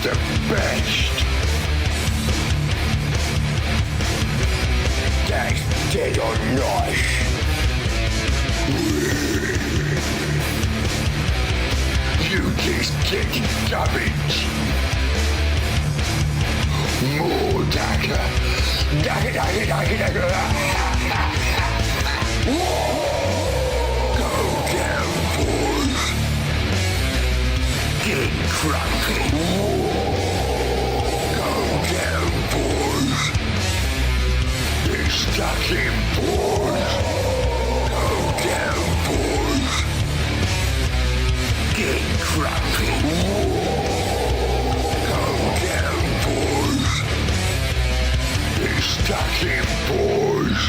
the best. That's dead or nice. You just get damage. More dagger. Dagger, dagger, dagger, dagger. Go down, boys. Get cranky. Go down, boys. Get stuck in, boys. Go down, boys. Get cranky. Go down, boys. Get stuck in, boys.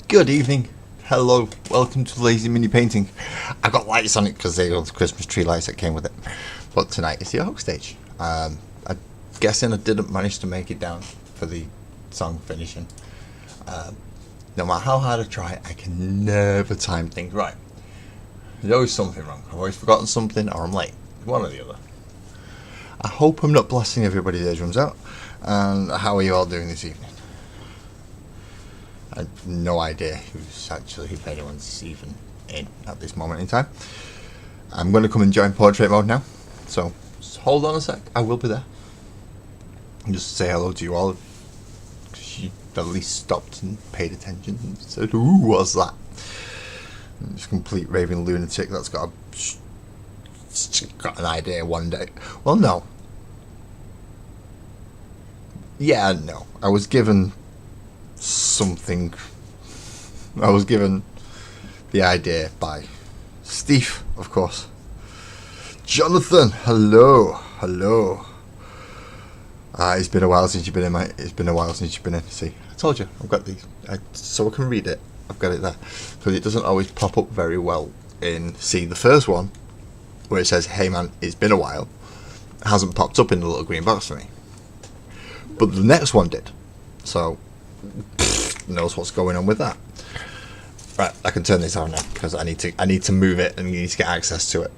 Good evening, hello, welcome to Lazy Mini Painting. I've got lights on it because they are the Christmas tree lights that came with it. But tonight is the Oak stage. I'm guessing I didn't manage to make it down for the song finishing. No matter how hard I try, I can never time things right. There's always something wrong. I've always forgotten something or I'm late. One or the other. I hope I'm not blasting everybody's eardrums out. And how are you all doing this evening? I have no idea if anyone's even in at this moment in time. I'm going to come and join portrait mode now, so just hold on a sec, I will be there. And just say hello to you all, because you at least stopped and paid attention and said, ooh, what's that? And just complete raving lunatic that's got an idea one day. Well, no. Yeah, no. I was given something. I was given the idea by Steve, of course. Jonathan, hello. It's been a while since you've been in, mate. It's been a while since you've been in. See, I told you, I've got these, so I can read it. I've got it there because it doesn't always pop up very well in. See, the first one where it says, "Hey man, it's been a while," hasn't popped up in the little green box for me, but the next one did. So knows what's going on with that. Right, I can turn this on now because I need to move it and you need to get access to it.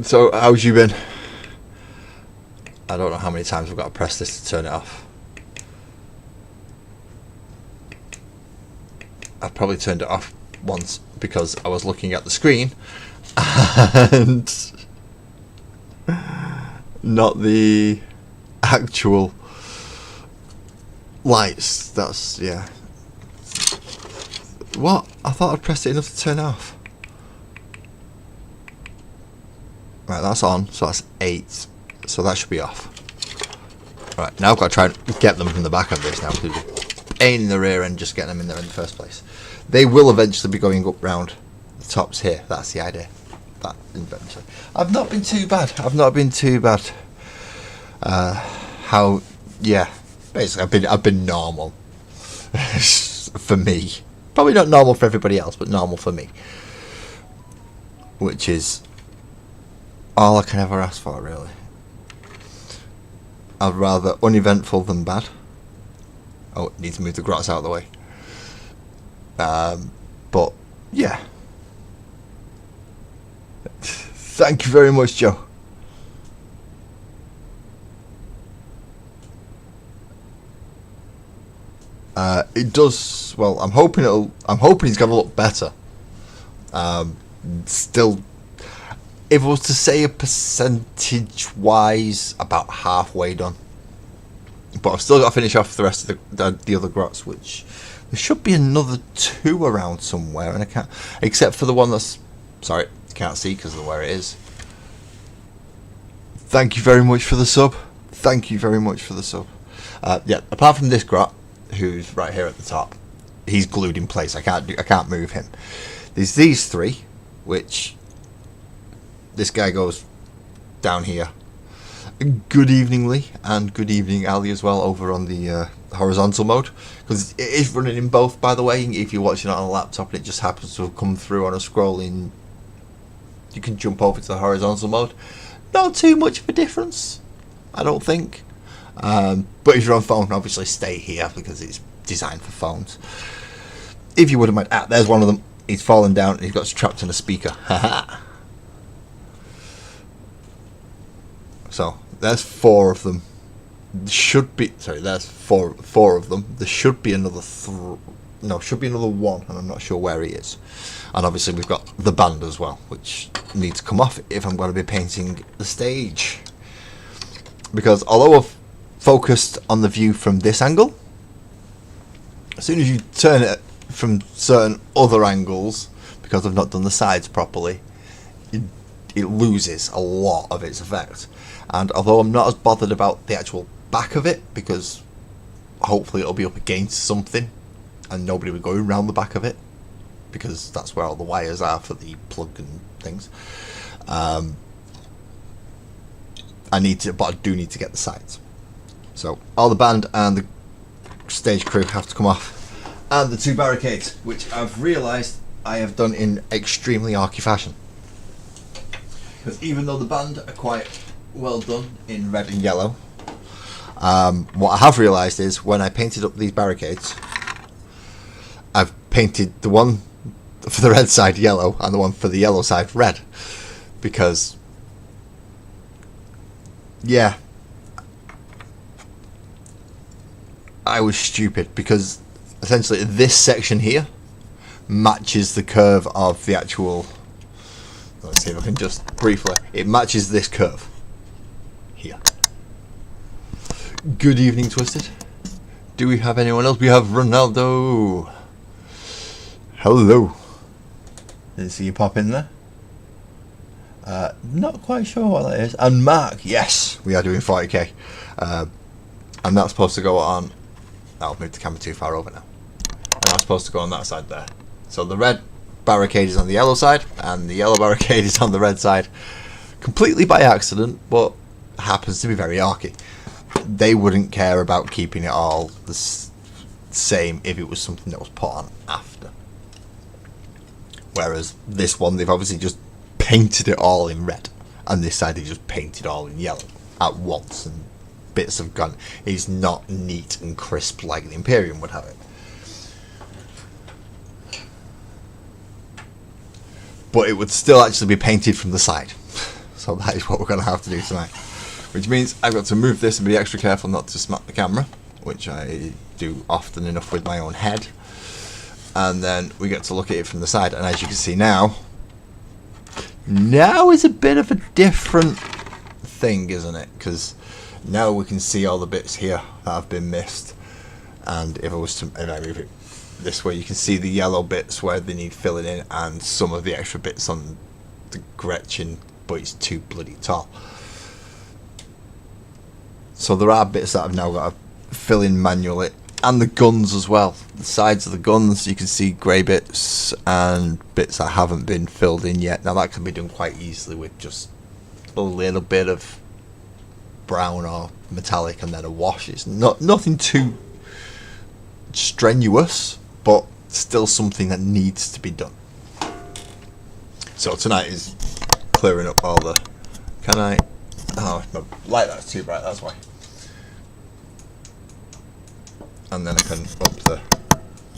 So how's you been? I don't know how many times I've got to press this to turn it off. I've probably turned it off once because I was looking at the screen and not the actual lights. That's, yeah. What? I thought I'd pressed it enough to turn it off. Right, that's on, so that's 8. So that should be off. Right, now I've got to try and get them from the back of this now, because pain in the rear end just getting them in there in the first place. They will eventually be going up round the tops here. That's the idea. That eventually. I've not been too bad. How? Yeah. Basically, I've been normal for me. Probably not normal for everybody else, but normal for me, which is all I can ever ask for, really. I'd rather uneventful than bad. Oh, need to move the grots out of the way. But yeah. Thank you very much, Joe. It does well. I'm hoping it's gonna look better. Still, if I was to say a percentage-wise, about halfway done. But I've still got to finish off the rest of the other grots, which there should be another 2 around somewhere, and I can't, except for the one that's, sorry, can't see because of where it is. Thank you very much for the sub. Yeah, apart from this grot, who's right here at the top. He's glued in place. I can't move him. There's these three, which this guy goes down here. Good evening, Lee, and good evening, Ali, as well, over on the horizontal mode, because it is running in both, by the way. If you're watching it on a laptop and it just happens to have come through on a scrolling, you can jump over to the horizontal mode. Not too much of a difference, I don't think. But if you're on phone, obviously stay here because it's designed for phones. If you wouldn't mind, there's one of them. He's fallen down and he's got trapped in a speaker. So there's four of them. There's four of them. There should be another should be another one, and I'm not sure where he is. And obviously we've got the band as well, which needs to come off if I'm going to be painting the stage. Because although I've focused on the view from this angle, as soon as you turn it from certain other angles, because I've not done the sides properly, it loses a lot of its effect. And although I'm not as bothered about the actual back of it, because hopefully it'll be up against something and nobody will go around the back of it, because that's where all the wires are for the plug and things, I do need to get the sides. So all the band and the stage crew have to come off, and the two barricades, which I've realised I have done in extremely arky fashion, because even though the band are quite well done in red and yellow, what I have realised is when I painted up these barricades, I've painted the one for the red side yellow and the one for the yellow side red, because yeah, I was stupid, because essentially this section here matches the curve of the actual, let's see if I can just briefly, it matches this curve here. Good evening, Twisted. Do we have anyone else? We have Ronaldo. Hello. Didn't see you pop in there. Not quite sure what that is. And Mark, yes, we are doing 40k. And that's supposed to go on. I'll move the camera too far over now. And that's supposed to go on that side there. So the red barricade is on the yellow side, and the yellow barricade is on the red side. Completely by accident, but happens to be very arky. They wouldn't care about keeping it all the same if it was something that was put on after. Whereas this one, they've obviously just painted it all in red, and this side they just painted all in yellow at once, and bits have gone. It's not neat and crisp like the Imperium would have it. But it would still actually be painted from the side. So that is what we're going to have to do tonight. Which means I've got to move this and be extra careful not to smack the camera, which I do often enough with my own head. And then we get to look at it from the side, and as you can see now is a bit of a different thing, isn't it? Because now we can see all the bits here that have been missed, and if I move it this way, you can see the yellow bits where they need filling in, and some of the extra bits on the Gretchen, but it's too bloody tall. So there are bits that I've now got to fill in manually, and the guns as well. The sides of the guns, you can see grey bits and bits that haven't been filled in yet. Now that can be done quite easily with just a little bit of brown or metallic and then a wash. It's nothing too strenuous, but still something that needs to be done. So tonight is clearing up all the... Oh, my light, that's too bright, that's why. And then I can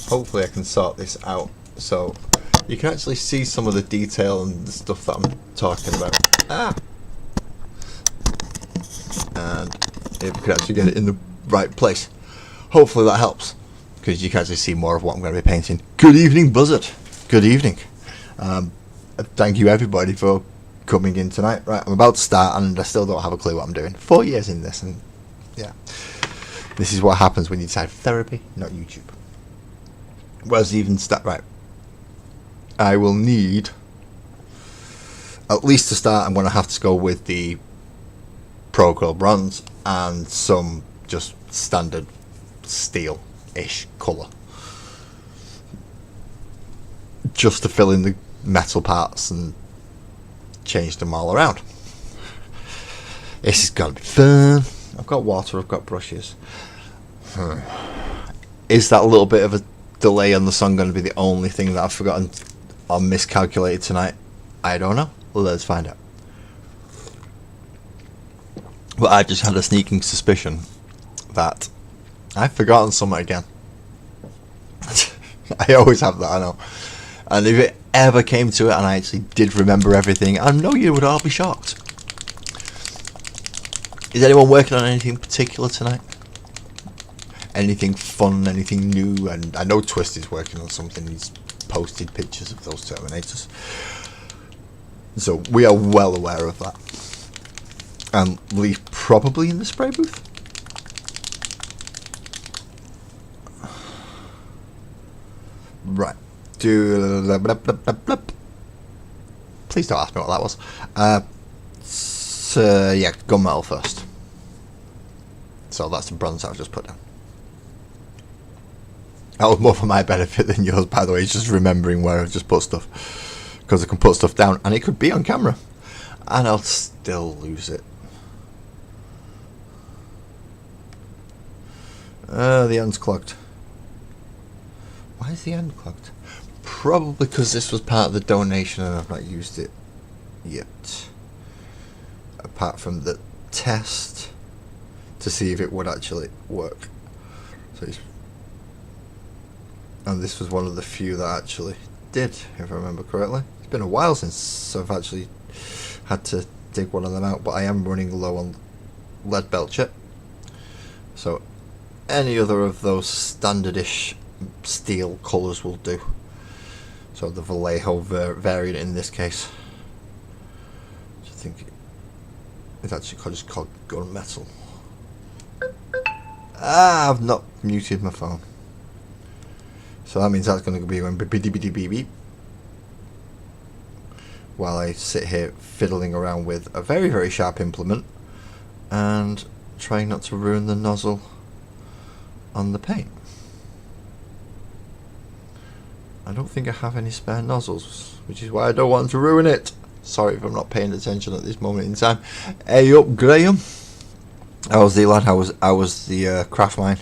hopefully I can sort this out so you can actually see some of the detail and the stuff that I'm talking about. And if we can actually get it in the right place, hopefully that helps, because you can actually see more of what I'm going to be painting. Good evening, Buzzard. Good evening. Thank you everybody for coming in tonight. Right, I'm about to start and I still don't have a clue what I'm doing. 4 years in this, and yeah, this is what happens when you decide therapy, not YouTube. Where's even start? Right, I will need, at least to start, I'm going to have to go with the Pro Girl bronze and some just standard steel ish colour, just to fill in the metal parts and change them all around. This is gonna be fun. I've got water, I've got brushes. Is that little bit of a delay on the song going to be the only thing that I've forgotten or miscalculated tonight? I don't know. Let's find out. But I just had a sneaking suspicion that I've forgotten something again. I always have that, I know. And if it ever came to it and I actually did remember everything, I know you would all be shocked. Is anyone working on anything particular tonight? Anything fun, anything new? And I know Twist is working on something. He's posted pictures of those Terminators. So we are well aware of that. And Lee probably in the spray booth. Right. Please don't ask me what that was. Yeah, gunmetal first. So that's the bronze I've just put down. That was more for my benefit than yours, by the way. It's just remembering where I've just put stuff. Because I can put stuff down and it could be on camera. And I'll still lose it. The end's clogged. Why is the end clogged? Probably because this was part of the donation and I've not used it yet. Apart from the test to see if it would actually work. So and this was one of the few that actually did, if I remember correctly. It's been a while since I've actually had to dig one of them out, but I am running low on lead belt chip. So any other of those standardish steel colours will do. So the Vallejo variant in this case, which I think it's actually just called gunmetal. I've not muted my phone. So that means that's going to be going beep beep beep beep beep while I sit here fiddling around with a very, very sharp implement and trying not to ruin the nozzle on the paint. I don't think I have any spare nozzles, which is why I don't want to ruin it. Sorry if I'm not paying attention at this moment in time. Hey up, Graham. How was the lad? How was the craft mine?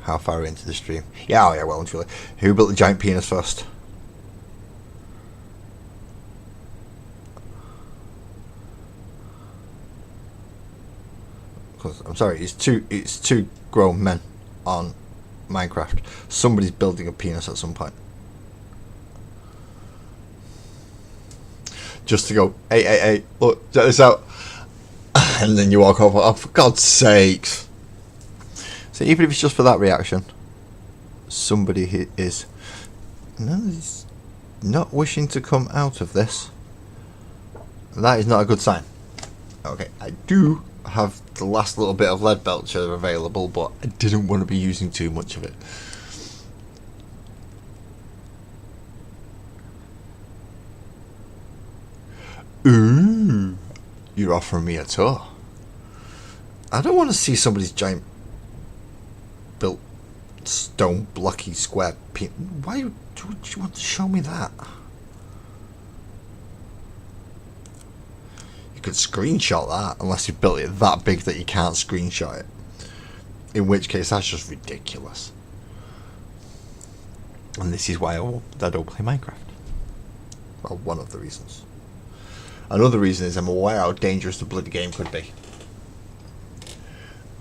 How far into the stream? Yeah, oh yeah, well and truly. Who built the giant penis first? Because I'm sorry, it's two grown men on Minecraft. Somebody's building a penis at some point. Just to go, hey, look, check this out. And then you walk over, oh, for God's sakes. So even if it's just for that reaction, somebody is not wishing to come out of this. That is not a good sign. Okay, I do have the last little bit of lead belcher available, but I didn't want to be using too much of it. Ooh, you're offering me a tour. I don't want to see somebody's giant built stone blocky square penis. Why would you want to show me that? You could screenshot that, unless you built it that big that you can't screenshot it. In which case, that's just ridiculous. And this is why I don't play Minecraft. Well, one of the reasons. Another reason is I'm aware how dangerous the bloody game could be.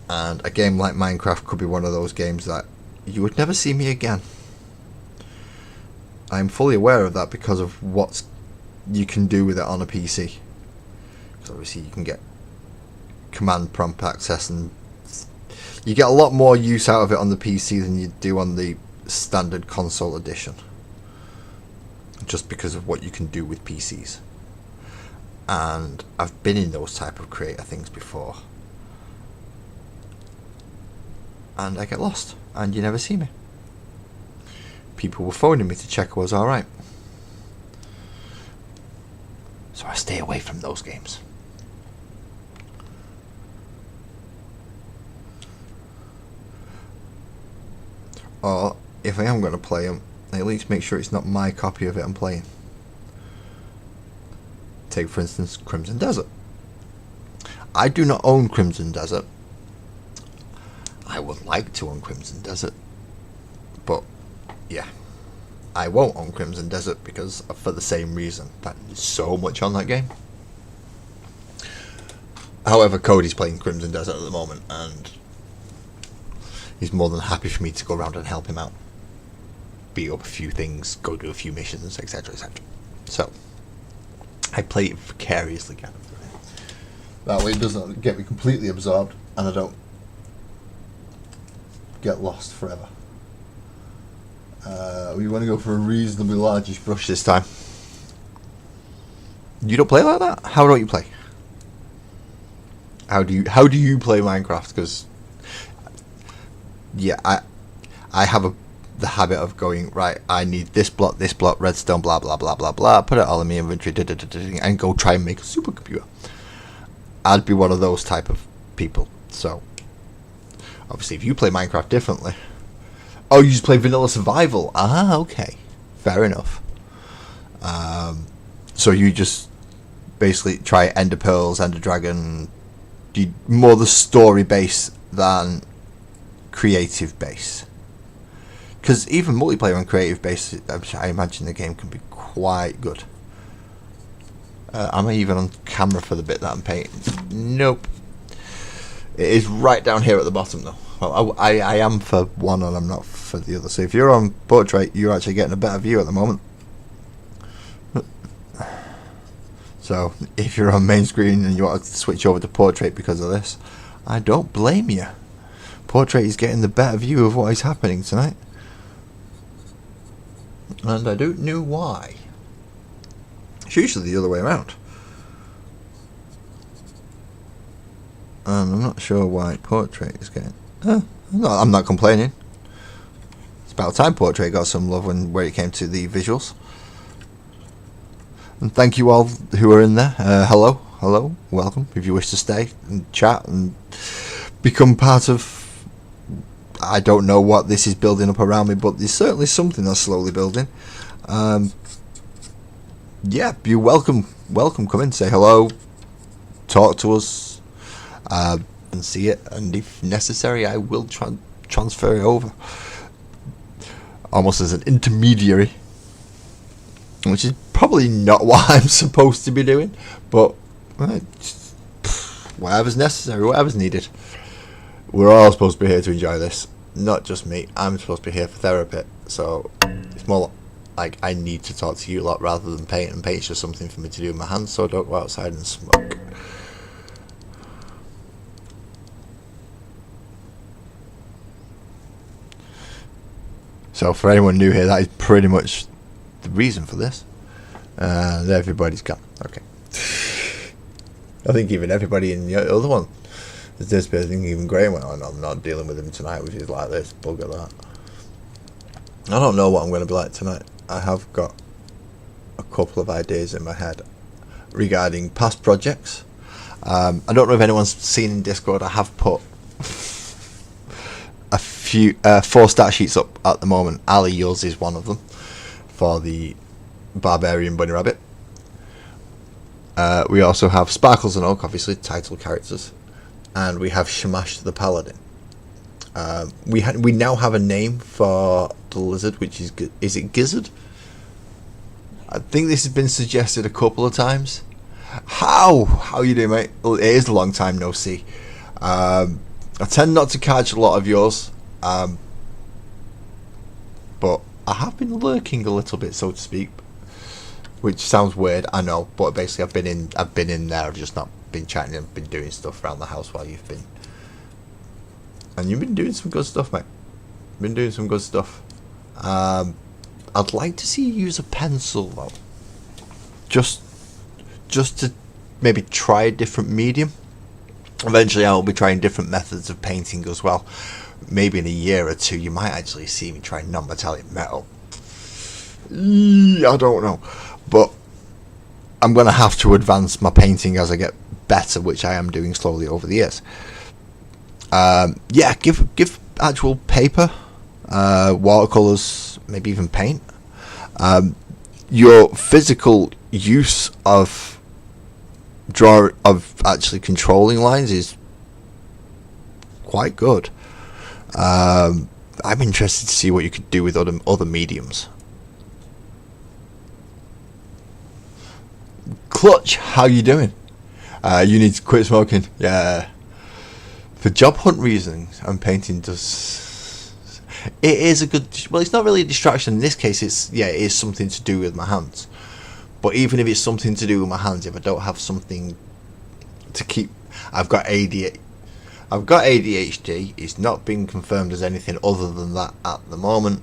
And a game like Minecraft could be one of those games that you would never see me again. I'm fully aware of that because of what you can do with it on a PC. Because obviously you can get command prompt access and you get a lot more use out of it on the PC than you do on the standard console edition. Just because of what you can do with PCs. And I've been in those type of creator things before. And I get lost, and you never see me. People were phoning me to check I was alright. So I stay away from those games. Or if I am going to play them, at least make sure it's not my copy of it I'm playing. Take for instance Crimson Desert. I do not own Crimson Desert. I would like to own Crimson Desert, but yeah, I won't own Crimson Desert because for the same reason, that there's so much on that game. However, Cody's playing Crimson Desert at the moment, and he's more than happy for me to go around and help him out, beat up a few things, go do a few missions, etc., etc. So I play it vicariously, kind of. That way it doesn't get me completely absorbed, and I don't get lost forever. We want to go for a reasonably largish brush this time. You don't play like that? How don't you play? How do you play Minecraft? Because yeah, I have the habit of going, right, I need this block, redstone, blah blah blah blah blah, put it all in my inventory, and go try and make a supercomputer. I'd be one of those type of people. So obviously if you play Minecraft differently, oh, you just play vanilla survival, okay, fair enough. So you just basically try Ender Pearls, Ender Dragon, more the story base than creative base. Because even multiplayer and creative base, I imagine the game can be quite good. Am I even on camera for the bit that I'm painting? Nope. It is right down here at the bottom though. Well, I am for one and I'm not for the other. So if you're on portrait, you're actually getting a better view at the moment. So if you're on main screen and you want to switch over to portrait because of this, I don't blame you. Portrait is getting the better view of what is happening tonight. And I don't know why. It's usually the other way around. And I'm not sure why portrait is getting... I'm not complaining. It's about time portrait got some love where it came to the visuals. And thank you all who are in there. Hello, welcome. If you wish to stay and chat and become part of... I don't know what this is building up around me, but there's certainly something that's slowly building. Yeah, you're welcome. Come in, say hello, talk to us, and see it. And if necessary, I will transfer it over, almost as an intermediary, which is probably not what I'm supposed to be doing, but whatever's necessary, whatever's needed. We're all supposed to be here to enjoy this, not just me. I'm supposed to be here for therapy, so it's more like I need to talk to you a lot rather than paint, and paint's just something for me to do with my hands, so I don't go outside and smoke. So for anyone new here, that is pretty much the reason for this. Everybody's gone. Okay. I think even everybody in the other one, this bit, I think even Graham went on, I'm not dealing with him tonight, which is like this, bugger that. I don't know what I'm going to be like tonight. I have got a couple of ideas in my head regarding past projects. I don't know if anyone's seen in Discord, I have put a few 4 stat sheets up at the moment. Ali, yours is one of them for the Barbarian Bunny Rabbit. We also have Sparkles and Oak, obviously title characters, and we have Shamash the Paladin. We now have a name for the lizard, which is it Gizzard? I think this has been suggested a couple of times. How you doing, mate? Well, it is a long time no see. I tend not to catch a lot of yours, but I have been lurking a little bit, so to speak, which sounds weird, I know, but basically I've been in there. I've just not been chatting. I've been doing stuff around the house while you've been. And you've been doing some good stuff, mate. Been doing some good stuff. I'd like to see you use a pencil, though. Just to maybe try a different medium. Eventually I'll be trying different methods of painting as well. Maybe in a year or two you might actually see me try non-metallic metal. I don't know. But I'm going to have to advance my painting as I get better, which I am doing slowly over the years. Yeah, give actual paper watercolors, maybe even paint. Your physical use of actually controlling lines is quite good. I'm interested to see what you could do with other mediums. Clutch, how you doing? You need to quit smoking. Yeah. For job hunt reasons, and painting does. It is a good. Well, it's not really a distraction in this case. It is something to do with my hands. But even if it's something to do with my hands, if I don't have something to keep, I've got ADHD. It's not been confirmed as anything other than that at the moment.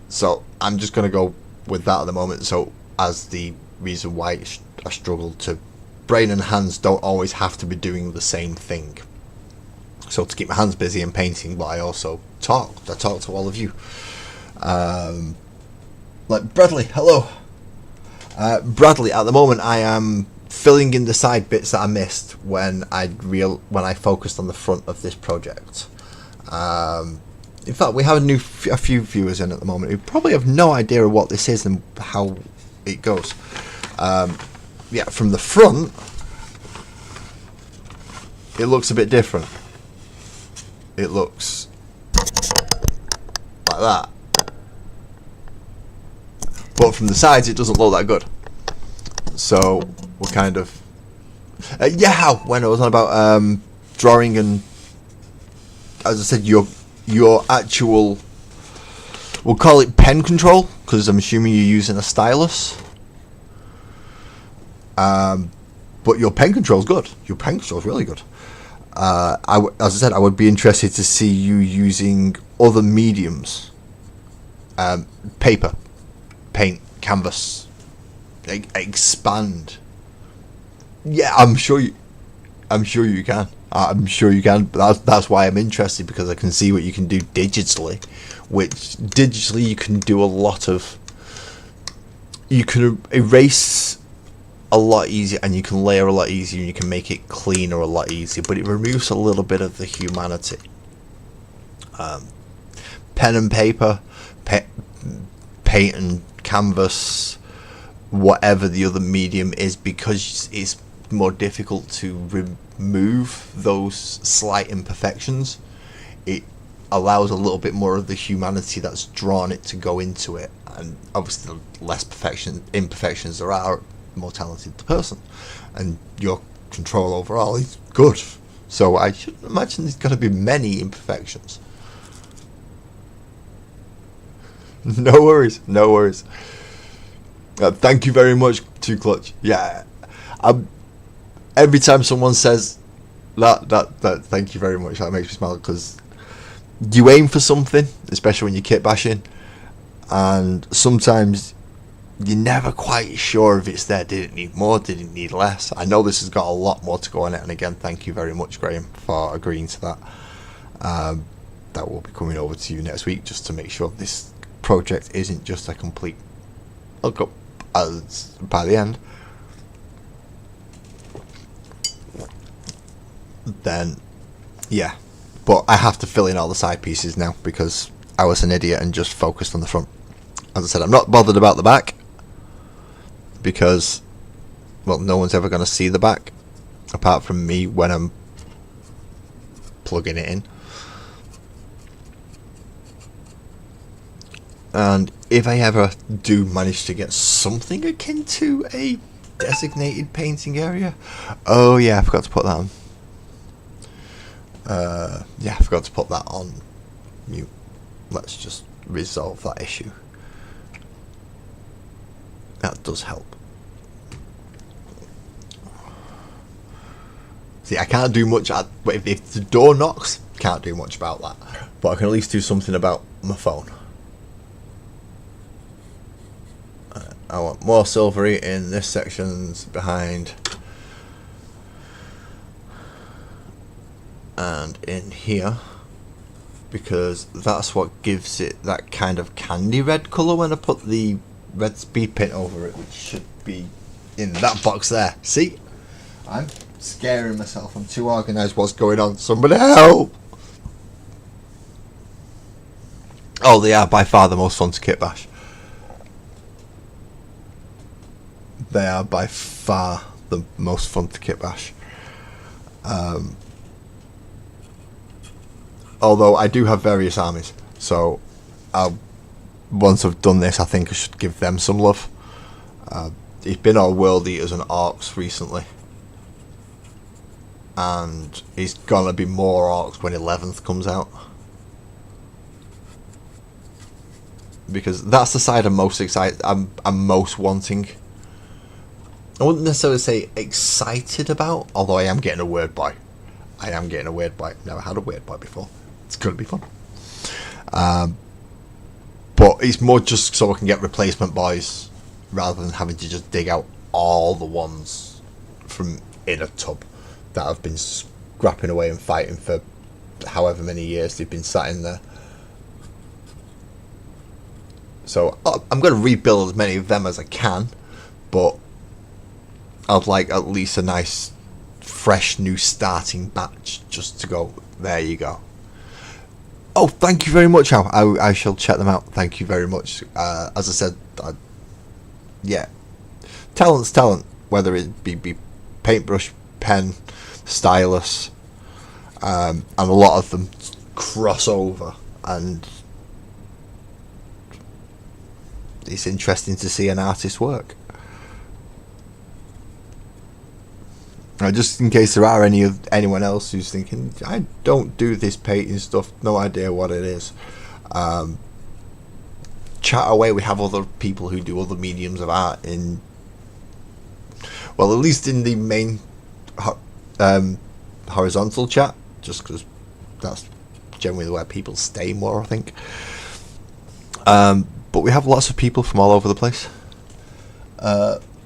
So I'm just going to go with that at the moment. So as the reason why I struggle to, brain and hands don't always have to be doing the same thing. So to keep my hands busy and painting, but I also talk. I talk to all of you. Like Bradley, hello. Bradley, at the moment I am filling in the side bits that I missed when I focused on the front of this project. In fact, we have a few viewers in at the moment who probably have no idea of what this is and how it goes. Yeah, from the front, it looks a bit different. It looks like that. But from the sides, it doesn't look that good. So we're kind of when I was on about drawing and, as I said, your actual, we'll call it pen control, because I'm assuming you're using a stylus. But your pen control's good. Your pen control's really good. As I said, I would be interested to see you using other mediums, paper, paint, canvas, expand. Yeah, I'm sure you can. I'm sure you can. But that's why I'm interested, because I can see what you can do digitally. Which digitally you can do a lot of. You can erase a lot easier, and you can layer a lot easier, and you can make it cleaner a lot easier. But it removes a little bit of the humanity. Pen and paper, paint and canvas, whatever the other medium is, because it's more difficult to remove those slight imperfections. It allows a little bit more of the humanity that's drawn it to go into it, and obviously the less imperfections there are, the more talented the person, and your control overall is good. So I should imagine there's going to be many imperfections. No worries. Thank you very much to Clutch. Yeah, every time someone says that, thank you very much. That makes me smile, because you aim for something, especially when you're kit bashing, and sometimes you're never quite sure if it's there. Did it need more? Did it need less? I know this has got a lot more to go on it, and again, thank you very much, Graham, for agreeing to that. That will be coming over to you next week, just to make sure this project isn't just a complete look up as by the end. Then yeah, but I have to fill in all the side pieces now, because I was an idiot and just focused on the front. As I said, I'm not bothered about the back, because, well, no one's ever going to see the back apart from me when I'm plugging it in. And if I ever do manage to get something akin to a designated painting area, oh yeah, I forgot to put that on. Yeah, I forgot to put that on mute. Let's just resolve that issue. That does help. See, I can't do much but if the door knocks, can't do much about that. But I can at least do something about my phone. I want more silvery in this section's behind, and in here, because that's what gives it that kind of candy red colour when I put the red speed paint over it, which should be in that box there. See, I'm scaring myself. I'm too organised. What's going on? Somebody help! Oh, they are by far the most fun to kit bash. They are by far the most fun to kit bash. Although I do have various armies, so once I've done this, I think I should give them some love. He's been on World Eaters and Orcs recently, and he's gonna be more Orcs when 11th comes out, because that's the side I'm most excited. I'm most wanting. I wouldn't necessarily say excited about, although I am getting a word boy. Never had a word boy before. It's gonna be fun. But it's more just so I can get replacement boys, rather than having to just dig out all the ones from in a tub that have been scrapping away and fighting for however many years they've been sat in there. So I'm going to rebuild as many of them as I can, but I'd like at least a nice fresh new starting batch just to go, there you go. Oh, thank you very much, Al. I shall check them out. Thank you very much. As I said, yeah, talent's talent, whether it be paintbrush, pen, stylus, and a lot of them cross over, and it's interesting to see an artist work. Now, just in case there are anyone else who's thinking, I don't do this painting stuff, no idea what it is, chat away. We have other people who do other mediums of art in, well, at least in the main horizontal chat, just because that's generally where people stay more, I think. But we have lots of people from all over the place.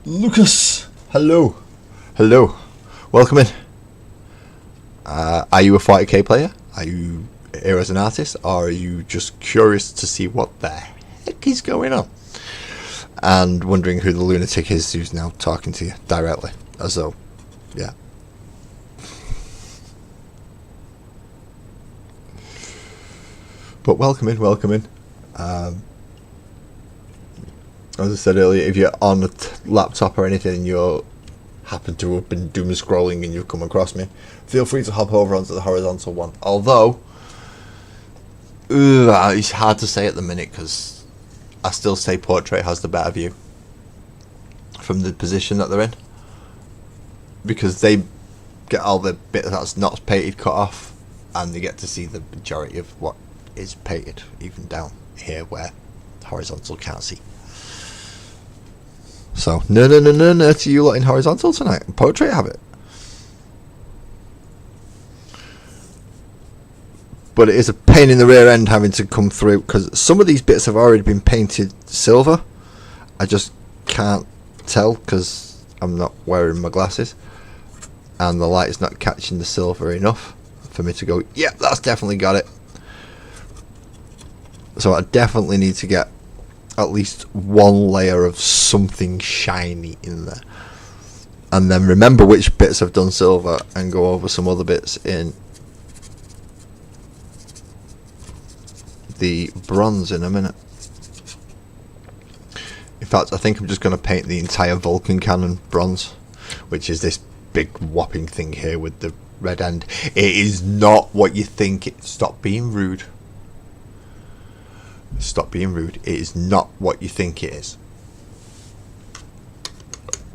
Lucas, hello, welcome in. Are you a 40k player? Are you here as an artist, or are you just curious to see what the heck is going on and wondering who the lunatic is who's now talking to you directly, as though, yeah. But welcome in. As I said earlier, if you're on a laptop or anything and you happen to have been doom scrolling and you've come across me, feel free to hop over onto the horizontal one. Although, it's hard to say at the minute, because I still say portrait has the better view from the position that they're in, because they get all the bit that's not painted cut off, and they get to see the majority of what is painted, even down here where horizontal can't see. So no to you lot in horizontal tonight. Portrait have it. But it is a pain in the rear end having to come through, because some of these bits have already been painted silver. I just can't tell because I'm not wearing my glasses, and the light is not catching the silver enough for me to go, yeah, that's definitely got it. So I definitely need to get at least one layer of something shiny in there, and then remember which bits I've done silver and go over some other bits in the bronze in a minute. In fact, I think I'm just going to paint the entire Vulcan cannon bronze, which is this big whopping thing here with the red end. It is not what you think. Stop being rude. Stop being rude. It is not what you think it is.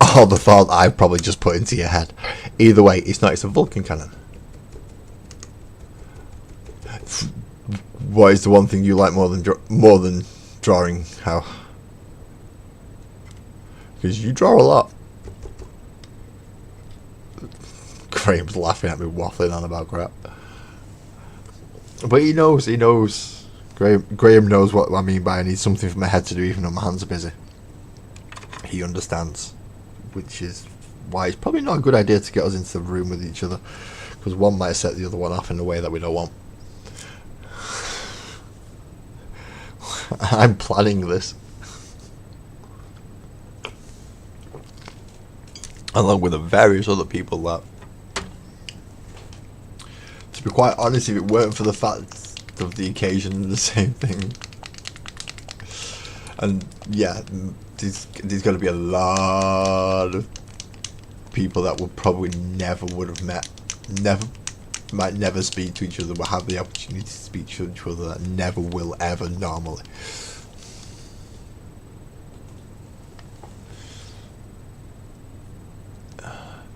Oh, the thought I've probably just put into your head. Either way, it's not. It's a Vulcan cannon. What is the one thing you like more than drawing? How? Because you draw a lot. Graham's laughing at me, waffling on about crap. But he knows. Graham knows what I mean by I need something for my head to do even though my hands are busy. He understands, which is why it's probably not a good idea to get us into the room with each other, because one might set the other one off in a way that we don't want. I'm planning this, along with the various other people that, to be quite honest, if it weren't for the fact of the occasion and the same thing, And yeah, there's going to be a lot of people that would have met, might never speak to each other, but have the opportunity to speak to each other that never will ever normally.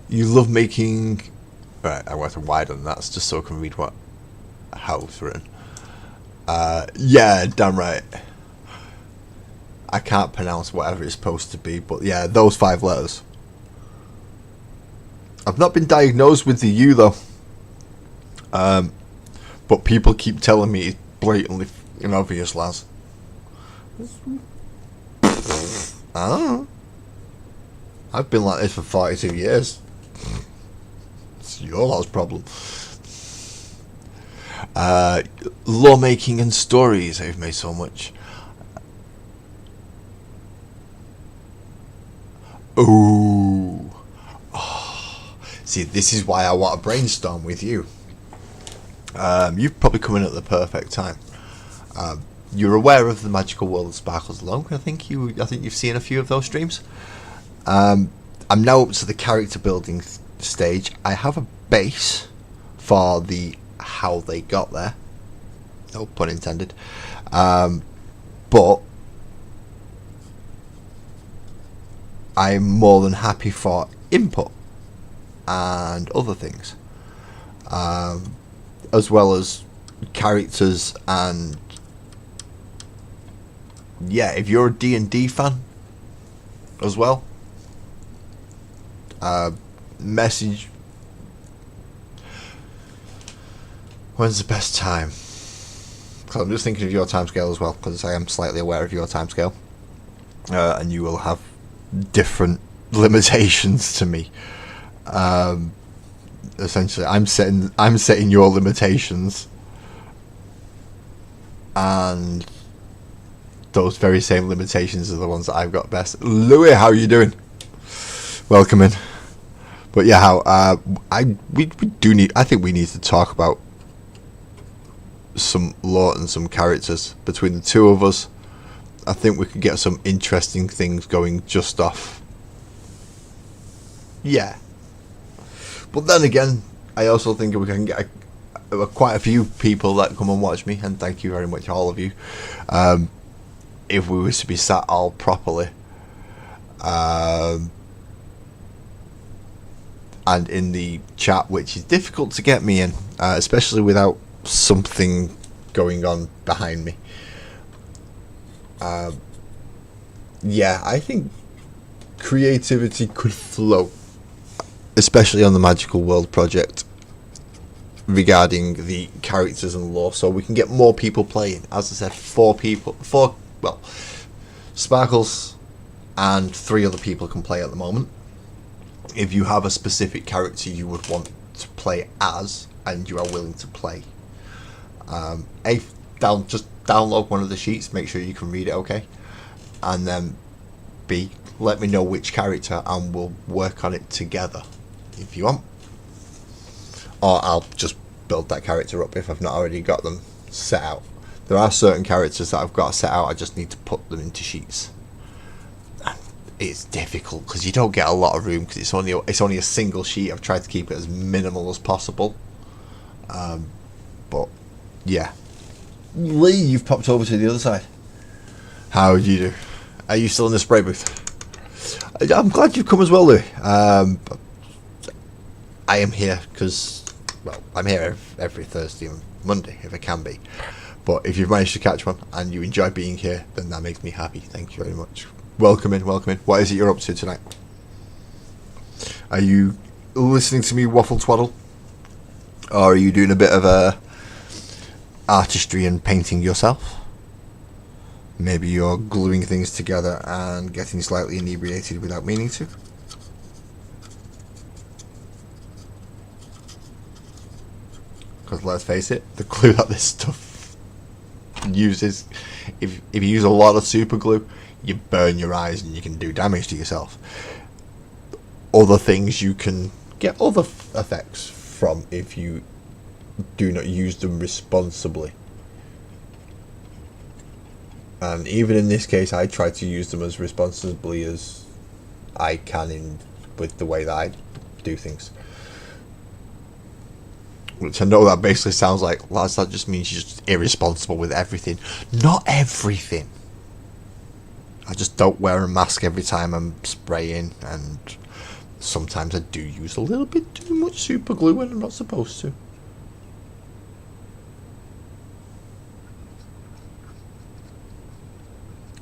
You love making... Right, I want to widen that just so I can read what house written. Yeah, damn right. I can't pronounce whatever it's supposed to be, but yeah, those 5 letters. I've not been diagnosed with the U though. But people keep telling me it's blatantly obvious, Laz. I don't know. I've been like this for 42 years. It's your lot's problem. Lawmaking and stories. I've made so much. Ooh. Oh. See, this is why I want to brainstorm with you. You've probably come in at the perfect time. You're aware of the magical world of Sparkles Alone. I think you've seen a few of those streams. I'm now up to the character building stage. I have a base for the how they got there. No pun intended. But I'm more than happy for input and other things, as well as characters. And yeah, if you're a D&D fan as well, message. When's the best time? Because I'm just thinking of your timescale as well, because I am slightly aware of your timescale, and you will have different limitations to me. Essentially, I'm setting your limitations, and those very same limitations are the ones that I've got best. Louis, how are you doing? Welcome in. But yeah, how we do need. I think we need to talk about some lore and some characters between the two of us. I think we could get some interesting things going just off. Yeah. But then again, I also think we can get quite a few people that come and watch me, and thank you very much, all of you. If we was to be sat all properly, and in the chat, which is difficult to get me in, especially without something going on behind me. Yeah, I think creativity could flow, especially on the Magical World project, regarding the characters and lore, so we can get more people playing. As I said, 4 Sparkles and 3 other people can play at the moment. If you have a specific character you would want to play as, and you are willing to play, just download one of the sheets, make sure you can read it okay, and then B, let me know which character and we'll work on it together if you want, or I'll just build that character up if I've not already got them set out. There are certain characters that I've got set out, I just need to put them into sheets, and it's difficult because you don't get a lot of room because it's only a single sheet. I've tried to keep it as minimal as possible, but yeah. Lee, you've popped over to the other side. How do you do? Are you still in the spray booth? I'm glad you've come as well, Louis. I am here because, well, I'm here every Thursday and Monday if I can be. But if you've managed to catch one and you enjoy being here, then that makes me happy. Thank you very much. Welcome in, welcome in. What is it you're up to tonight? Are you listening to me waffle twaddle? Or are you doing a bit of artistry and painting yourself? Maybe you're gluing things together and getting slightly inebriated without meaning to. Because let's face it, the glue that this stuff uses, if you use a lot of super glue, you burn your eyes and you can do damage to yourself. Other things you can get other effects from if you do not use them responsibly. And even in this case, I try to use them as responsibly as I can with the way that I do things. Which I know that basically sounds like, lads, that just means you're just irresponsible with everything. Not everything. I just don't wear a mask every time I'm spraying, and sometimes I do use a little bit too much super glue when I'm not supposed to.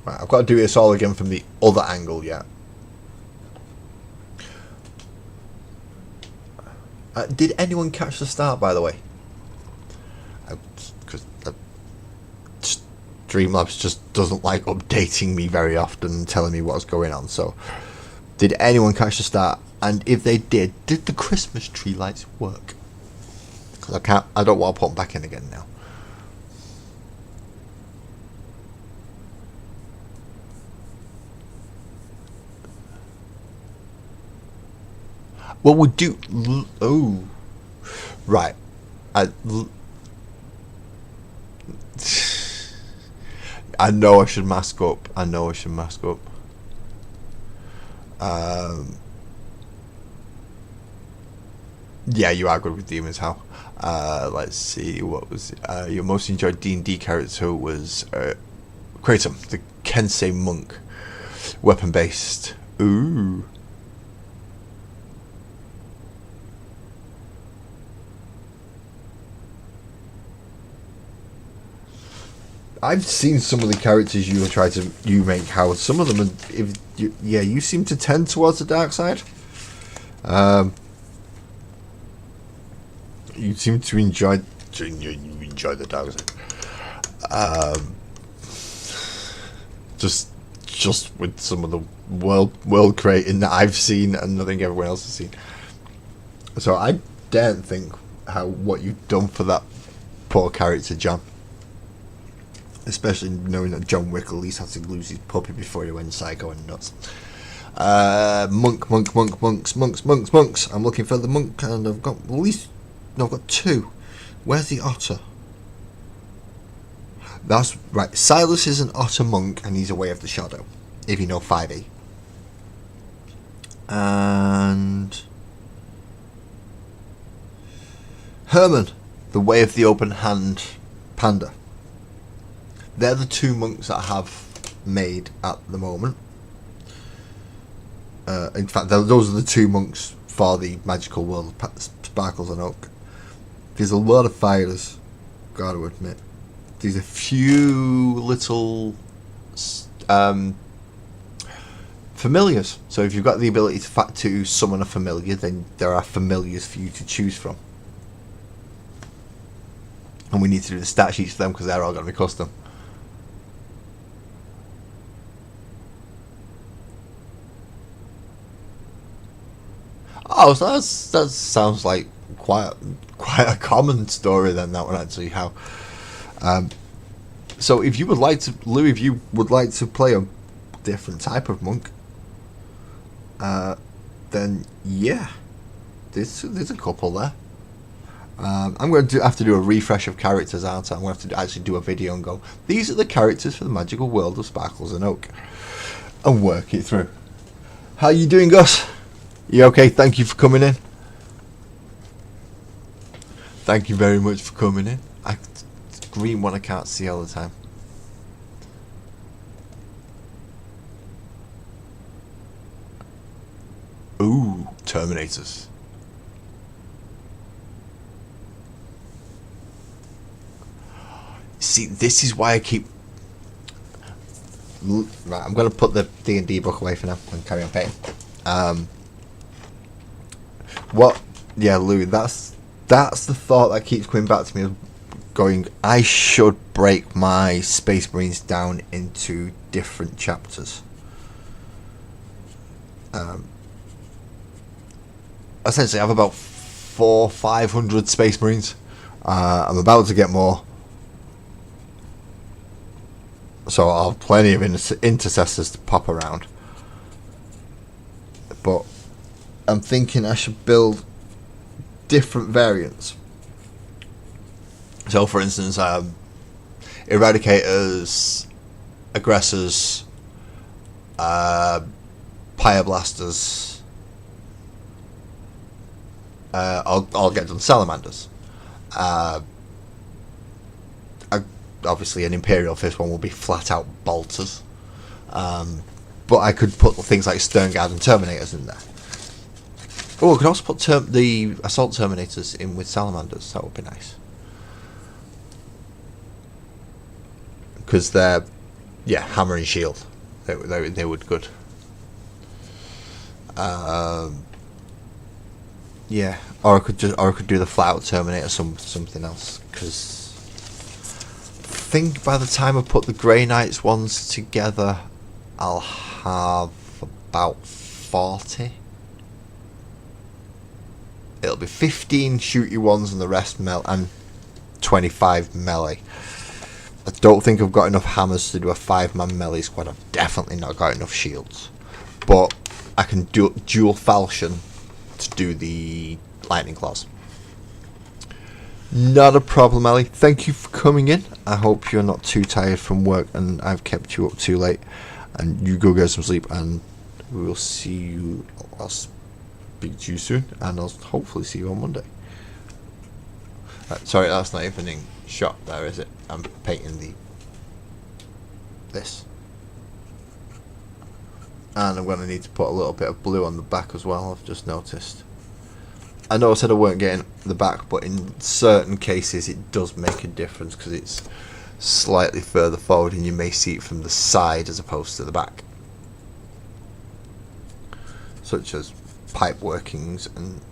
Right, I've got to do this all again from the other angle yet. Did anyone catch the start, by the way? Because Streamlabs just doesn't like updating me very often and telling me what's going on. So, did anyone catch the start? And if they did the Christmas tree lights work? Because I don't want to put them back in again now. Well, we do. Oh, right. I know I should mask up. Yeah, you are good with demons. How? Let's see. What was your most enjoyed D&D character? Was Kratom, the Kensei monk, weapon based. Ooh. I've seen some of the characters you make, Howard. Some of them, you seem to tend towards the dark side. You seem to enjoy the dark side. Just with some of the world creating that I've seen, and I think everyone else has seen. So I don't think what you've done for that poor character, John. Especially knowing that John Wick at least had to lose his puppy before he went psycho and nuts. Monks. I'm looking for the monk, and I've got I've got two. Where's the otter? That's right. Silas is an otter monk, and he's a Way of the Shadow. If you know 5e. And Herman, the Way of the Open Hand Panda. They're the two monks that I have made at the moment. In fact, those are the two monks for the magical world of Sparkles and Oak. There's a lot of fighters, gotta admit. There's a few little familiars. So if you've got the ability to summon a familiar, then there are familiars for you to choose from. And we need to do the stat sheets for them because they're all going to be custom. Oh, so that sounds like quite a common story then, that one actually. How? So if you would like to, Lou, if you would like to play a different type of monk, then yeah, there's a couple there. I'm going to have to do a refresh of characters, aren't I? I'm going to have to actually do a video and go, these are the characters for the magical world of Sparkles and Oak, and work it through. How you doing, Gus? You okay? Thank you for coming in. Thank you very much for coming in. Green one I can't see all the time. Ooh, Terminators. See, this is why I keep... Right, I'm going to put the D&D book away for now and carry on painting. What? Yeah, Lou, that's the thought that keeps coming back to me, going, I should break my Space Marines down into different chapters. Essentially, I have about 400-500 Space Marines. I'm about to get more. So I'll have plenty of intercessors to pop around. But I'm thinking I should build different variants. So for instance, Eradicators aggressors, pyroblasters. I'll get done salamanders. Obviously, an Imperial Fist one will be flat out bolters. But I could put things like Stern Guard and Terminators in there. Oh, I could also put the Assault Terminators in with Salamanders. That would be nice. Because they're, yeah, hammer and shield. They would good. Yeah, or I could do the flat out Terminator something else. Because I think by the time I put the Grey Knights ones together, I'll have about 40. It'll be 15 shooty ones and the rest and 25 melee. I don't think I've got enough hammers to do a 5-man melee squad. I've definitely not got enough shields. But I can do dual falchion to do the lightning claws. Not a problem, Ellie. Thank you for coming in. I hope you're not too tired from work and I've kept you up too late. And you go get some sleep, and we will see you. I'll speak to you soon, and I'll hopefully see you on Monday. Sorry, that's not even in shot there, is it? I'm painting this. And I'm going to need to put a little bit of blue on the back as well, I've just noticed. I know I said I weren't getting the back, but in certain cases it does make a difference because it's slightly further forward and you may see it from the side as opposed to the back. Such as pipe workings and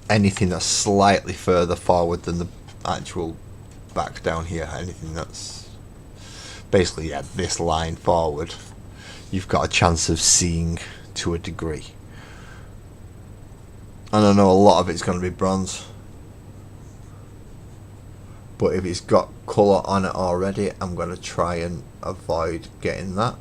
anything that's slightly further forward than the actual back down here. Anything that's basically, yeah, this line forward, you've got a chance of seeing to a degree. And I know a lot of it's going to be bronze, but if it's got colour on it already, I'm going to try and avoid getting that.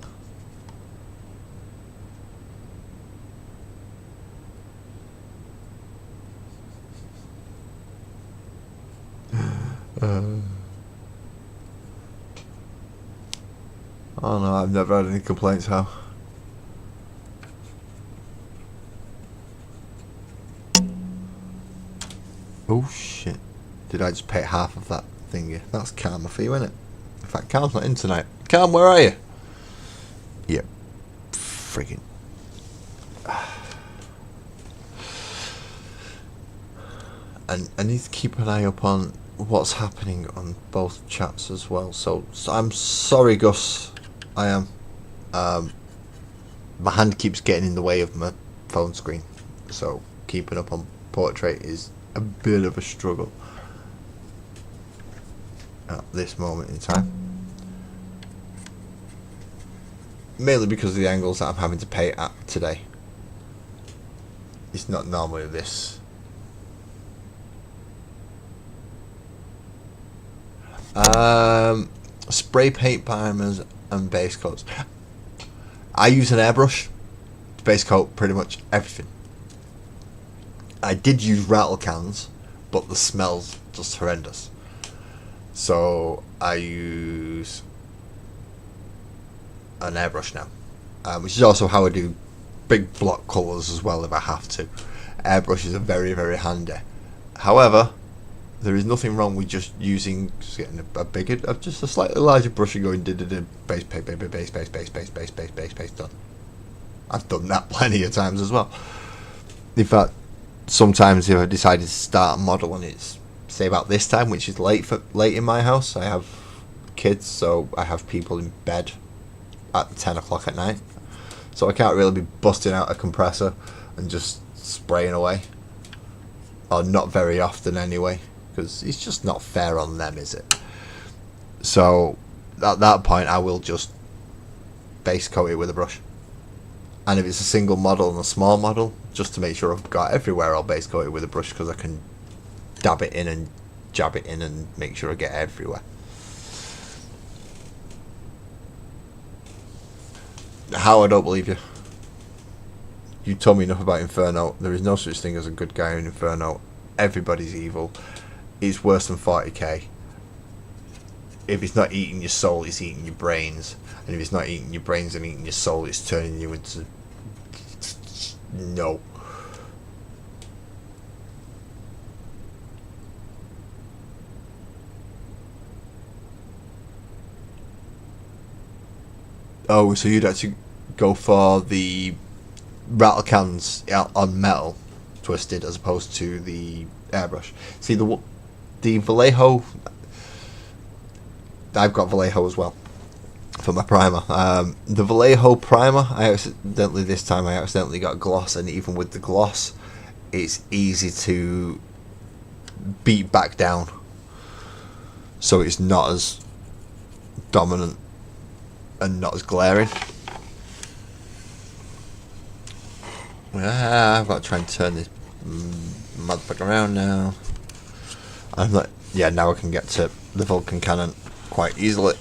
Oh no, I've never had any complaints, how? Oh shit. Did I just paint half of that thingy? That's karma for you, isn't it? In fact, Calm's not in tonight. Calm, where are you? Yep. Friggin'. And I need to keep an eye up on what's happening on both chats as well. So I'm sorry, Gus. I am. My hand keeps getting in the way of my phone screen. So keeping up on portrait is a bit of a struggle at this moment in time, mainly because of the angles that I'm having to paint at today. It's not normally this. Spray paint primers and base coats. I use an airbrush to base coat pretty much everything. I did use rattle cans, but the smell's just horrendous. So I use an airbrush now, which is also how I do big block colours as well if I have to. Airbrushes are very, very handy. However, there is nothing wrong with just using, getting a bigger, just a slightly larger brush and going base, done. I've done that plenty of times as well. In fact, sometimes if I decided to start a model and it's say about this time, which is late in my house, I have kids, so I have people in bed at 10 o'clock at night, so I can't really be busting out a compressor and just spraying away, or not very often anyway, because it's just not fair on them, is it? So at that point I will just base coat it with a brush, and if it's a single model and a small model, just to make sure I've got everywhere, I'll base coat it with a brush, because I can dab it in and jab it in and make sure I get everywhere. How? I don't believe you. You told me enough about Inferno. There is no such thing as a good guy in Inferno. Everybody's evil. He's worse than 40k. if it's not eating your soul, it's eating your brains. And if it's not eating your brains and eating your soul, it's turning you into... No. Oh, so you'd actually go for the rattle cans on metal twisted as opposed to the airbrush. See, the Vallejo... I've got Vallejo as well for my primer. The Vallejo primer, I accidentally got gloss, and even with the gloss, it's easy to beat back down, so it's not as dominant and not as glaring. I've got to try and turn this motherfucker around now. I'm like, yeah, now I can get to the Vulcan cannon quite easily.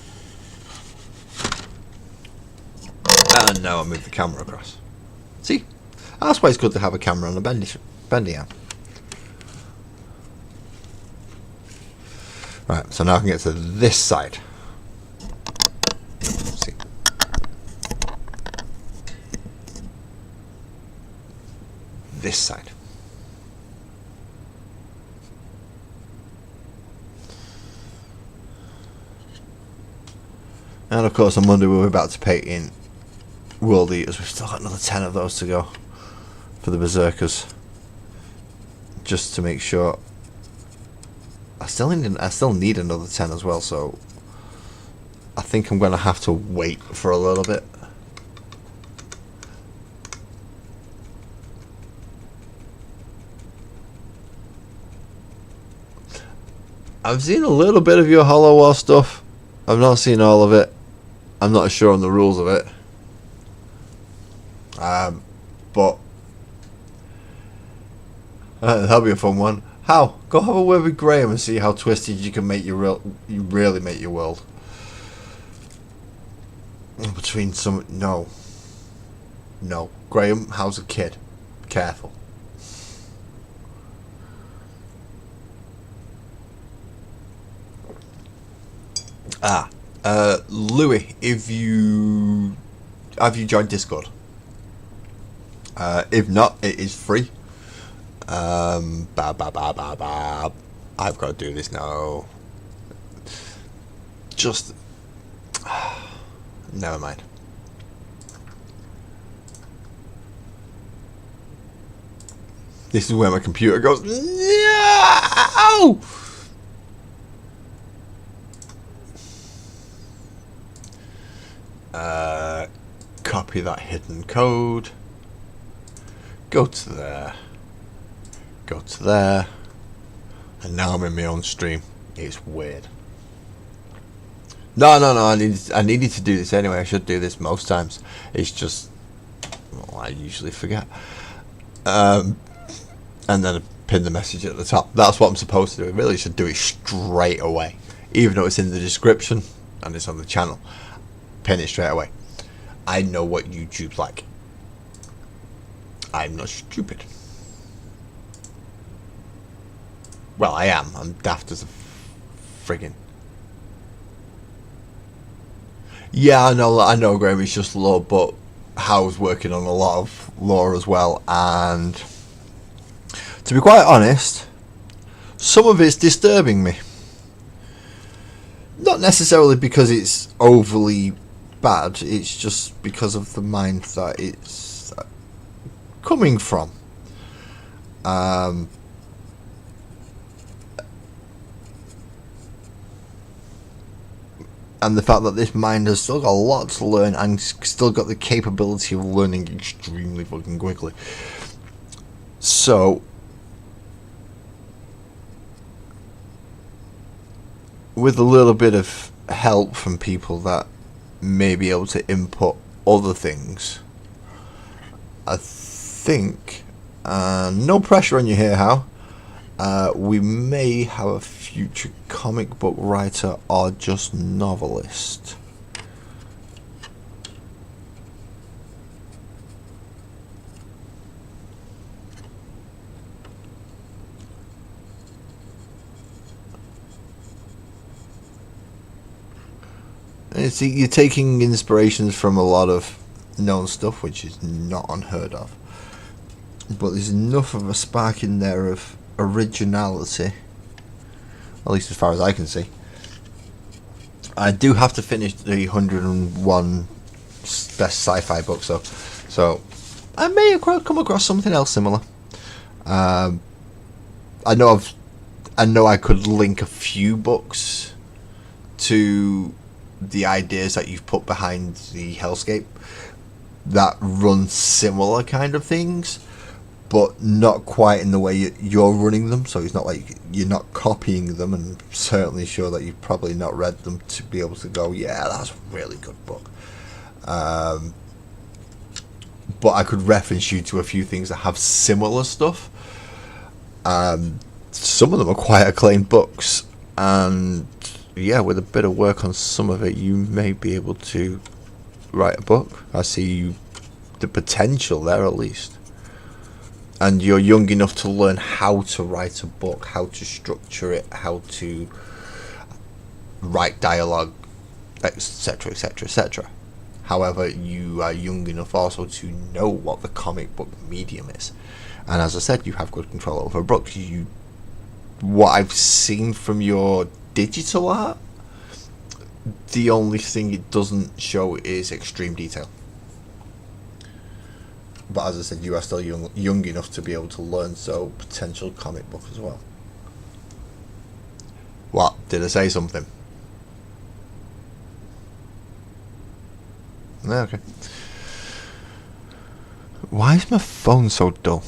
And now I move the camera across. See? That's why it's good to have a camera on a bendy arm. Right, so now I can get to this side. See? This side. And of course on Monday we're about to paint in World Eaters. We've still got another 10 of those to go for the Berserkers, just to make sure. I still need another 10 as well, so I think I'm going to have to wait for a little bit. I've seen a little bit of your Hollow War stuff. I've not seen all of it. I'm not sure on the rules of it. But that'll be a fun one. How? Go have a word with Graham and see how twisted you can make you really make your world. Between some... No. Graham, how's a kid? Careful. Louis, have you joined Discord? If not, it is free. I've got to do this now. Just never mind. This is where my computer goes. No! Copy that hidden code. Go to there. Go to there. And now I'm in my own stream. It's weird. No. I needed to do this anyway. I should do this most times. It's just, well, I usually forget. And then I pin the message at the top. That's what I'm supposed to do. I really should do it straight away, even though it's in the description and it's on the channel. Pin it straight away. I know what YouTube's like. I'm not stupid. Well, I am. I'm daft as a friggin'. Yeah, I know, Graham. It's just lore, but How's working on a lot of lore as well, and to be quite honest, some of it's disturbing me. Not necessarily because it's overly bad, it's just because of the mind that it's coming from. And the fact that this mind has still got a lot to learn and still got the capability of learning extremely fucking quickly. So, with a little bit of help from people that may be able to input other things, I think, no pressure on you here, Hal, we may have a future comic book writer or just novelist. See, you're taking inspirations from a lot of known stuff, which is not unheard of. But there's enough of a spark in there of originality, at least as far as I can see. I do have to finish the 101 best sci-fi books, so I may have come across something else similar. I know I could link a few books to the ideas that you've put behind the Hellscape that run similar kind of things, but not quite in the way you're running them. So it's not like you're not copying them, and certainly sure that you've probably not read them to be able to go, yeah, that's a really good book. But I could reference you to a few things that have similar stuff. Some of them are quite acclaimed books, and yeah, with a bit of work on some of it, you may be able to write a book. I see the potential there, at least. And you're young enough to learn how to write a book, how to structure it, how to write dialogue, etc., etc., etc. However, you are young enough also to know what the comic book medium is. And as I said, you have good control over books. What I've seen from your digital art, the only thing it doesn't show is extreme detail. But as I said, you are still young enough to be able to learn, so potential comic book as well. What? Did I say something? Okay. Why is my phone so dull?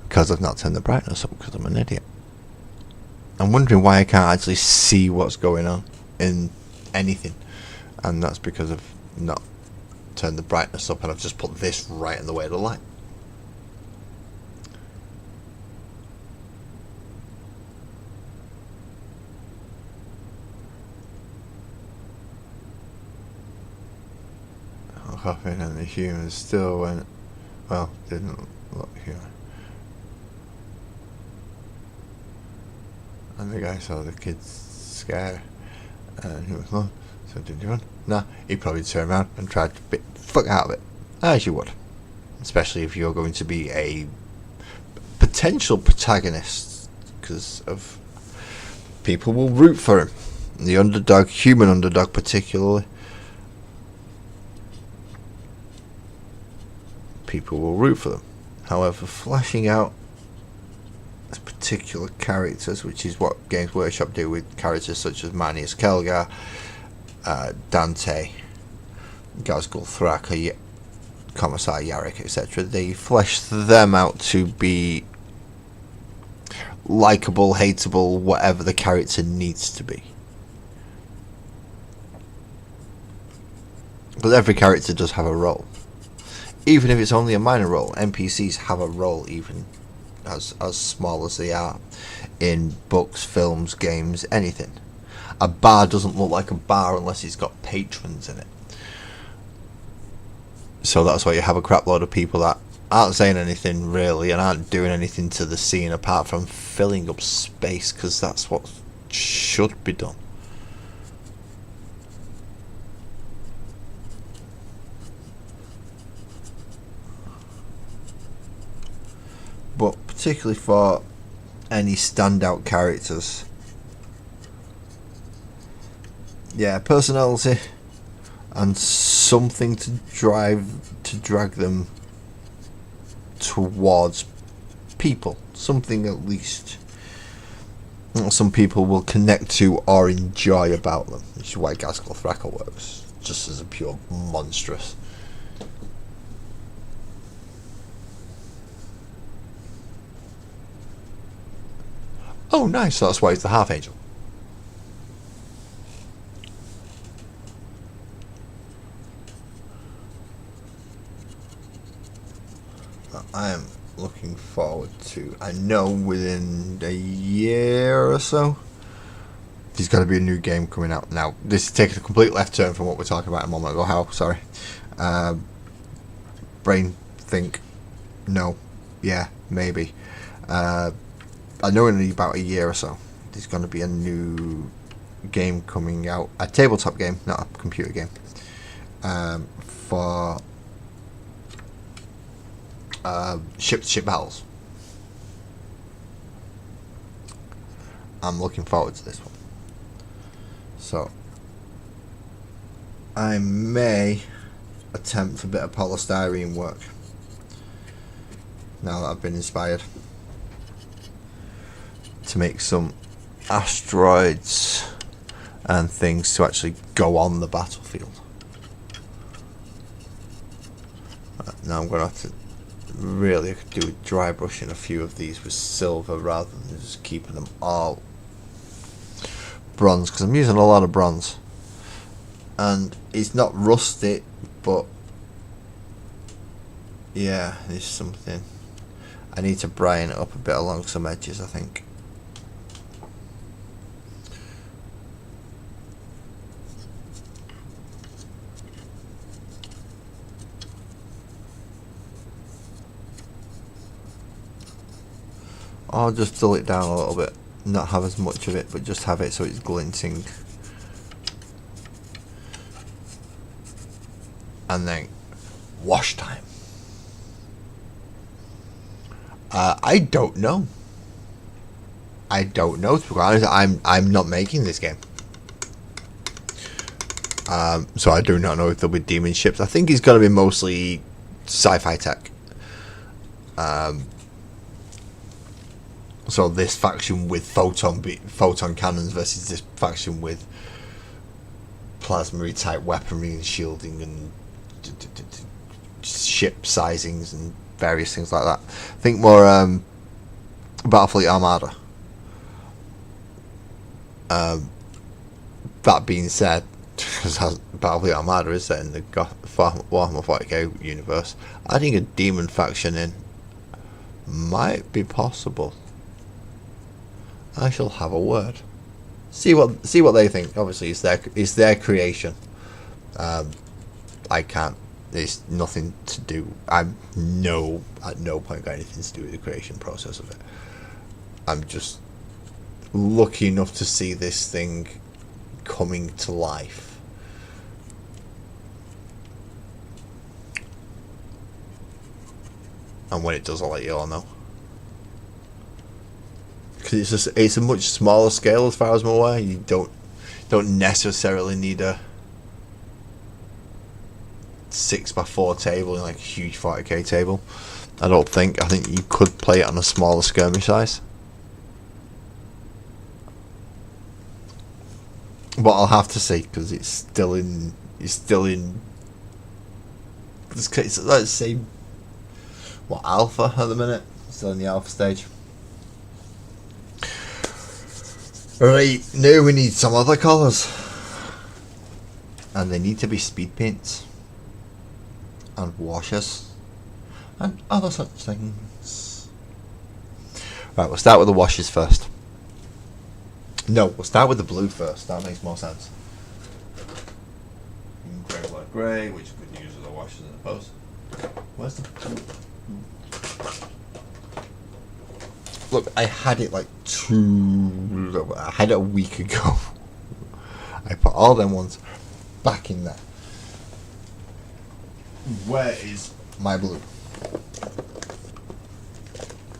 Because I've not turned the brightness up, because I'm an idiot. I'm wondering why I can't actually see what's going on in anything, and that's because I've not turned the brightness up, and I've just put this right in the way of the light. Coughing, and the humans still went, well, didn't look human. And the guy saw the kids scared, and he was like, so did you run? Nah, he probably turned around and tried to bit the fuck out of it, as you would. Especially if you're going to be a potential protagonist, because of people will root for him. The underdog, human underdog particularly. People will root for them. However, flashing out particular characters, which is what Games Workshop do with characters such as Manius Kelgar, Dante, Gazgul Thraka, Commissar Yarrick, etc. They flesh them out to be likable, hateable, whatever the character needs to be. But every character does have a role. Even if it's only a minor role, NPCs have a role, even as small as they are, in books, films, games, anything. A bar doesn't look like a bar unless it's got patrons in it. So that's why you have a crap load of people that aren't saying anything really and aren't doing anything to the scene apart from filling up space, because that's what should be done. But particularly for any standout characters, yeah, personality and something to drag them towards people, something at least some people will connect to or enjoy about them, which is why Gazgul Thraka works just as a pure monstrous. Oh, nice. So that's why he's the half angel. I am looking forward to. I know within a year or so, there's got to be a new game coming out. Now, this is taking a complete left turn from what we're talking about a moment ago. How? Sorry. Brain think. No. Yeah. Maybe. I know in about a year or so, there's going to be a new game coming out, a tabletop game, not a computer game, for ship-to-ship battles. I'm looking forward to this one. So, I may attempt a bit of polystyrene work now that I've been inspired to make some asteroids and things to actually go on the battlefield. Now I'm going to have to really do dry brushing a few of these with silver rather than just keeping them all bronze, because I'm using a lot of bronze and it's not rusty, but yeah, there's something. I need to brine it up a bit along some edges, I think. I'll just dull it down a little bit, not have as much of it, but just have it so it's glinting. And then wash time. I don't know. I don't know, to be honest. I'm not making this game. So I do not know if there'll be demon ships. I think it's going to be mostly sci-fi tech. So this faction with photon cannons versus this faction with plasma type weaponry and shielding and ship sizings and various things like that. Think more Battlefleet Armada. That being said, because Battlefleet Armada is set in the Warhammer 40k universe, adding a demon faction in might be possible. I shall have a word. See what they think. Obviously, it's their creation. I can't. There's nothing to do. At no point got anything to do with the creation process of it. I'm just lucky enough to see this thing coming to life. And when it does, I'll let you all know. Because it's a much smaller scale as far as I'm aware. You don't necessarily need a 6x4 table in like a huge 40k table. I don't think. I think you could play it on a smaller skirmish size. But I'll have to see, because it's still in. Let's say what, alpha at the minute. Still in the alpha stage. Right, now we need some other colours. And they need to be speed paints. And washes. And other such things. Right, we'll start with the washes first. No, we'll start with the blue first. That makes more sense. Grey, black, grey, which we could use as a washes in the post. Where's the... Look, I had it like I had it a week ago. I put all them ones back in there. Where is my blue?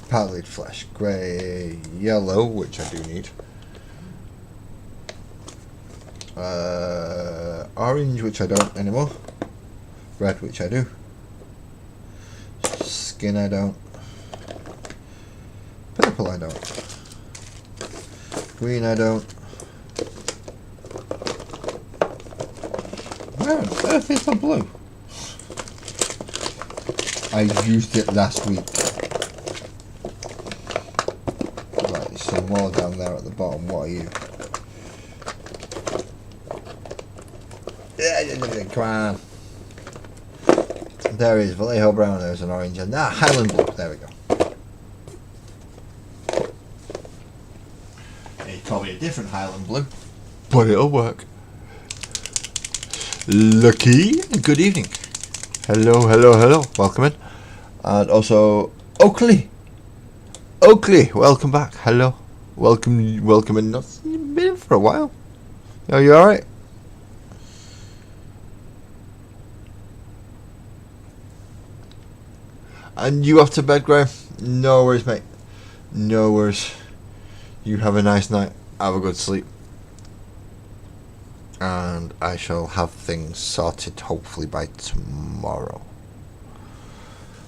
Pallid flesh, grey, yellow, which I do need. Orange, which I don't anymore. Red, which I do. Skin, I don't. Purple, I don't. Green, I don't. Where on earth is the blue? I used it last week. Right, there's some more down there at the bottom. What are you? Come on. There is Vallejo brown, there's an orange, and Highland blue. There we go. It's probably a different Highland blue, but it'll work. Lucky, good evening. Hello, hello, hello. Welcome in. And also Oakley, welcome back. Hello, welcome in. Not been in for a while. Are you alright? And you off to bed, Graham? No worries, mate. No worries. You have a nice night. Have a good sleep. And I shall have things sorted hopefully by tomorrow.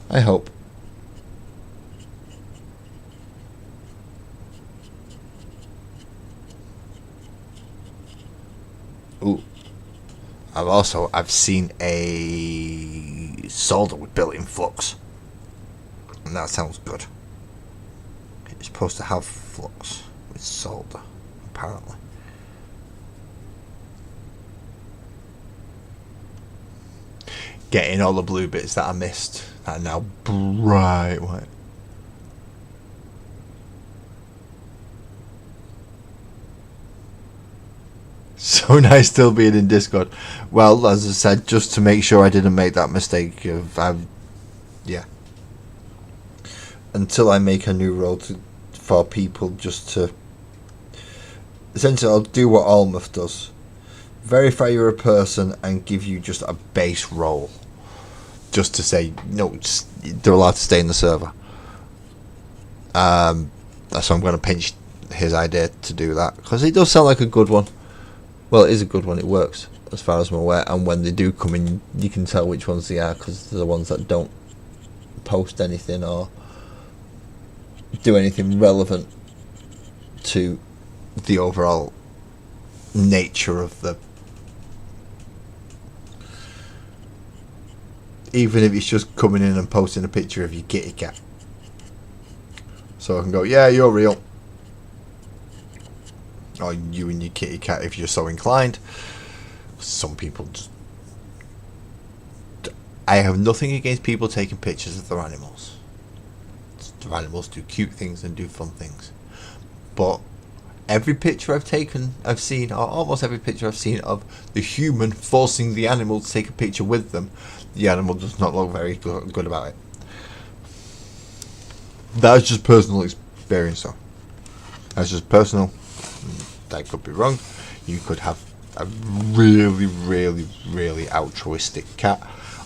I hope. Ooh. I've seen a solder with built-in flux. And that sounds good. It's supposed to have flux with solder, apparently. Getting all the blue bits that I missed that are now bright white. So nice still being in Discord. Well, as I said, just to make sure I didn't make that mistake of yeah. Until I make a new role for people, just to essentially I'll do what Almuth does. Verify you're a person and give you just a base role. Just to say, no, they're allowed to stay in the server. So I'm going to pinch his idea to do that. Because it does sound like a good one. Well, it is a good one. It works, as far as I'm aware. And when they do come in, you can tell which ones they are. Because they're the ones that don't post anything or do anything relevant to the overall nature of the... Even if it's just coming in and posting a picture of your kitty cat. So I can go, yeah, you're real. Or you and your kitty cat if you're so inclined. Some people just... I have nothing against people taking pictures of their animals. Their animals do cute things and do fun things. But every picture I've seen, or almost every picture I've seen of the human forcing the animal to take a picture with them, the animal does not look very good about it. That's just personal experience, though. That's just personal. That could be wrong. You could have a really, really, really altruistic cat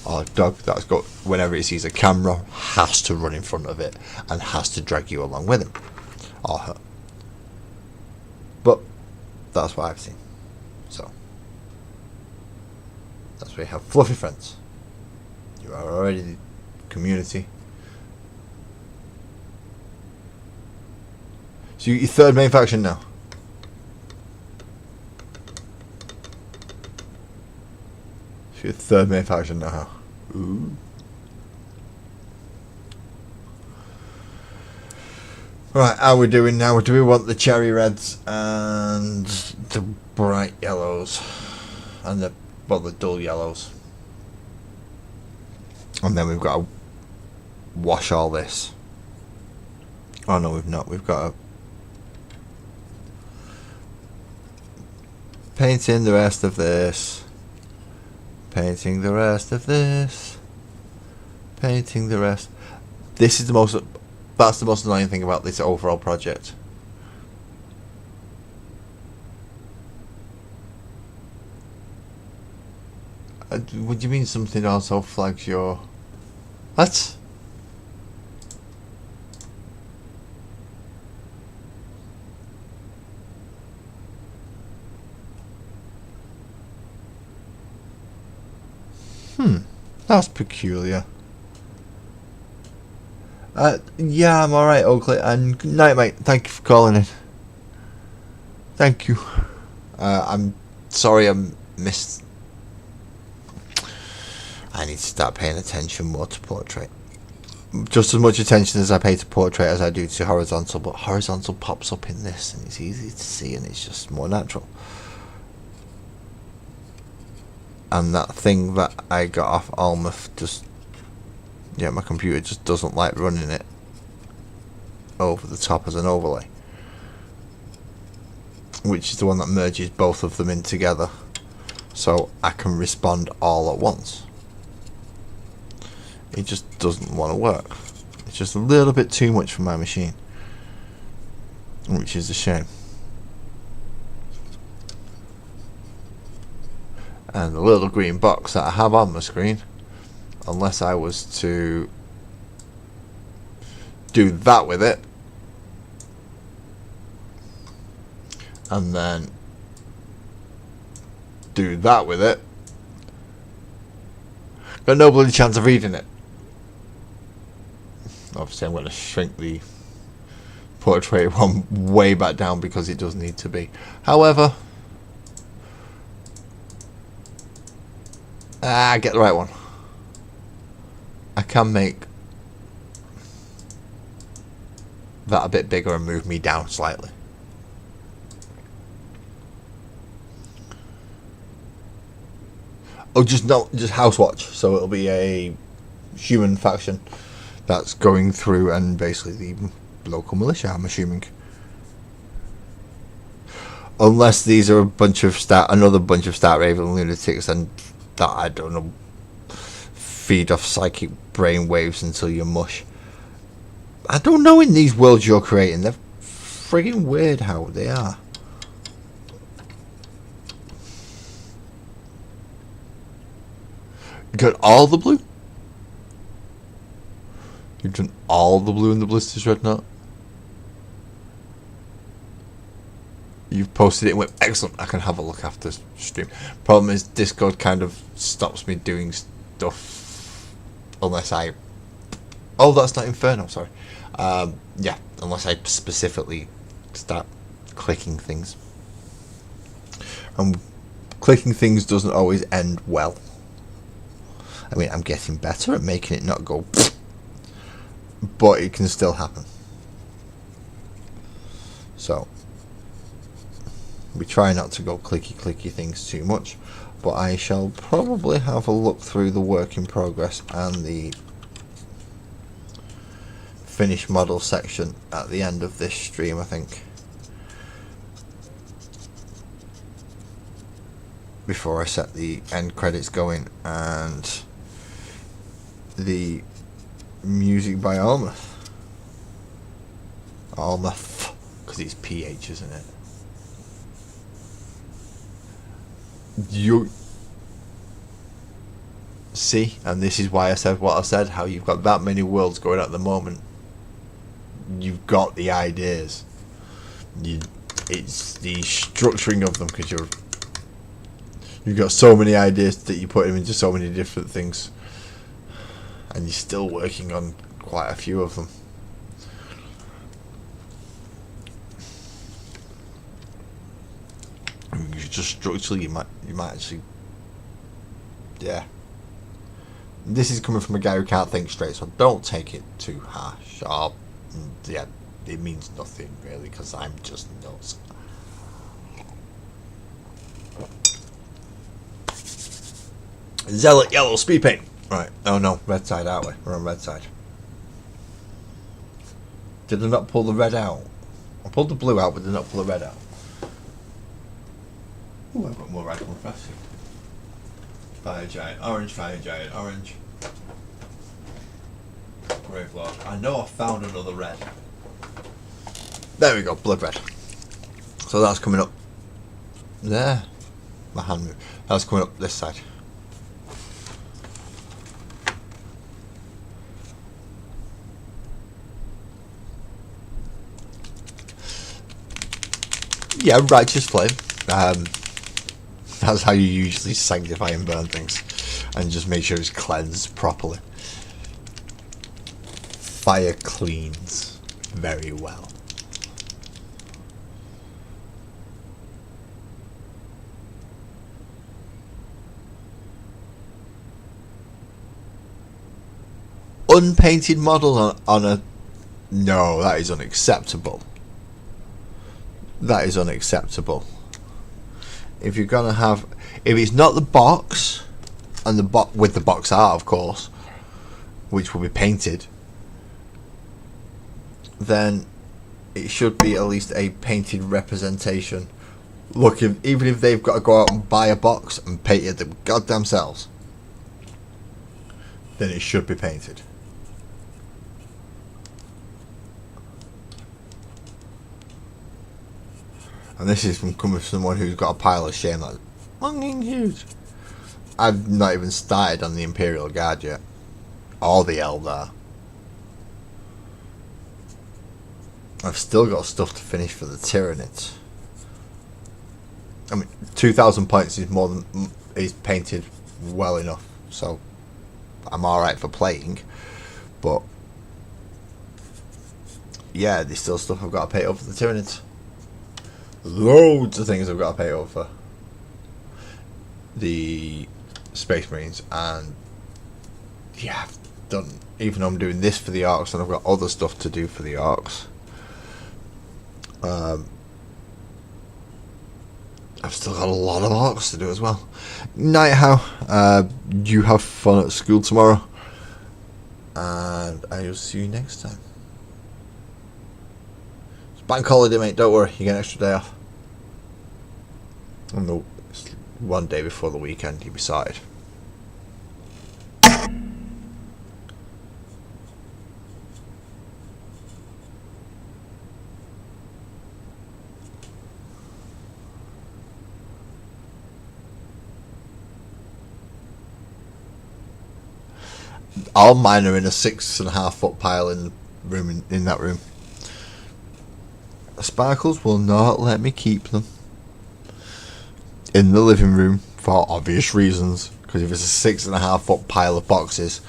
or dog that's got, whenever it sees a camera, has to run in front of it and has to drag you along with him or her. But that's what I've seen. So that's why you have fluffy friends. You are already the community. So you're your third main faction now. So your third main faction now. Ooh. Right, how are we doing now? Do we want the cherry reds and the bright yellows and the dull yellows? And then we've got to wash all this. Oh no, we've not. We've got to paint in the rest of this. Painting the rest of this. Painting the rest. This is the most... That's the most annoying thing about this overall project. What do you mean something also flags your... What? That's peculiar. Yeah, I'm alright, Oakley. And good night, mate. Thank you for calling in. Thank you. I'm sorry I missed... I need to start paying attention more to portrait. Just as much attention as I pay to portrait as I do to horizontal, but horizontal pops up in this and it's easy to see and it's just more natural. And that thing that I got off Almuth just... Yeah, my computer just doesn't like running it over the top as an overlay. Which is the one that merges both of them in together. So I can respond all at once. It just doesn't want to work. It's just a little bit too much for my machine. Which is a shame. And the little green box that I have on my screen, unless I was to do that with it, and then do that with it, got no bloody chance of reading it. Obviously I'm going to shrink the portrait one way back down because it does need to be. However, get the right one. I can make that a bit bigger and move me down slightly. Oh, just House Watch. So it'll be a human faction that's going through, and basically the local militia, I'm assuming. Unless these are another bunch of Star Raven lunatics, and that, I don't know, feed off psychic brain waves until you mush. I don't know, in these worlds you're creating, they're friggin' weird how they are. You got all the blue? You've done all the blue in the Blisters Dreadnought? You've posted it and went, excellent, I can have a look after stream. Problem is, Discord kind of stops me doing stuff unless I... Oh, that's not Inferno, sorry. Yeah, unless I specifically start clicking things. And clicking things doesn't always end well. I mean, I'm getting better at making it not go... But it can still happen. So, we try not to go clicky things too much, but I shall probably have a look through the work in progress and the finished model section at the end of this stream, I think, before I set the end credits going, and the music by Almath, because it's PH, isn't it? You see, and this is why I said what I said, how you've got that many worlds going at the moment. You've got the ideas. It's the structuring of them, because you've got so many ideas that you put them into so many different things, and you're still working on quite a few of them. Just structurally, you might actually, yeah. This is coming from a guy who can't think straight, so don't take it too harsh. Or, yeah, it means nothing really, because I'm just nuts. Zealot yellow speed paint. Right. Oh no, red side, aren't we? We're on red side. Did I not pull the red out? I pulled the blue out, but did not pull the red out. Ooh, I've got more red one fast. Fire giant, orange, orange. Gravelord. I know I found another red. There we go, blood red. So that's coming up there. My hand moved. That's coming up this side. Yeah, righteous flame. That's how you usually sanctify and burn things, and just make sure it's cleansed properly. Fire cleans very well. Unpainted model on a... No, that is unacceptable. That is unacceptable. If you're gonna have... If it's not the box, and with the box art, of course, which will be painted, then it should be at least a painted representation. Look, even if they've got to go out and buy a box and paint it them goddamn selves, then it should be painted. And this is from coming from someone who's got a pile of shame that's fucking huge. I've not even started on the Imperial Guard yet. Or the Eldar. I've still got stuff to finish for the Tyranids. I mean, 2,000 points is more than is painted well enough, so I'm alright for playing. But yeah, there's still stuff I've got to pay over the Tyranids. Loads of things I've got to pay over the Space Marines, and yeah, I've done. Even though I'm doing this for the Orcs, and I've got other stuff to do for the Orcs. I've still got a lot of Orcs to do as well. Night how? You have fun at school tomorrow, and I will see you next time. It's bank holiday, mate. Don't worry, you get an extra day off. Oh no, it's one day before the weekend. You'll be sorted. All mine are in a 6.5 foot pile in room in that room. Sparkles will not let me keep them in the living room for obvious reasons. Because if it's a 6.5 foot pile of boxes,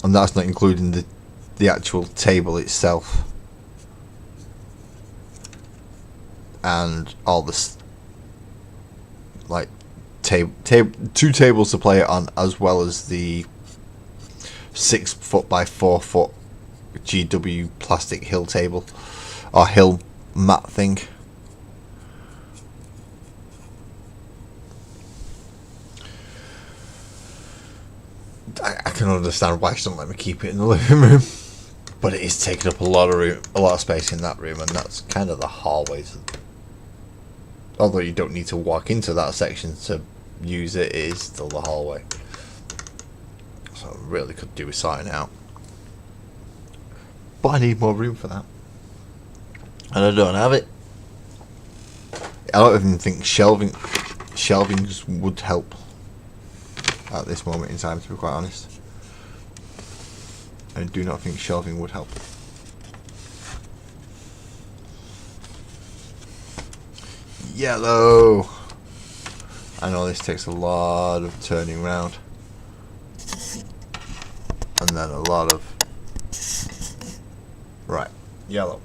and that's not including the actual table itself and all this, like two tables to play it on, as well as the 6 foot by 4 foot GW plastic hill table or hill mat thing. I can understand why she doesn't let me keep it in the living room, but it is taking up a lot of space in that room, and that's kind of the hallways. Although you don't need to walk into that section to use it, it is still the hallway. So I really could do with sorting it out. But I need more room for that. And I don't have it. I don't even think shelvings would help at this moment in time, to be quite honest. I do not think shelving would help. Yellow! I know this takes a lot of turning round. And then a lot of... Right, yellow.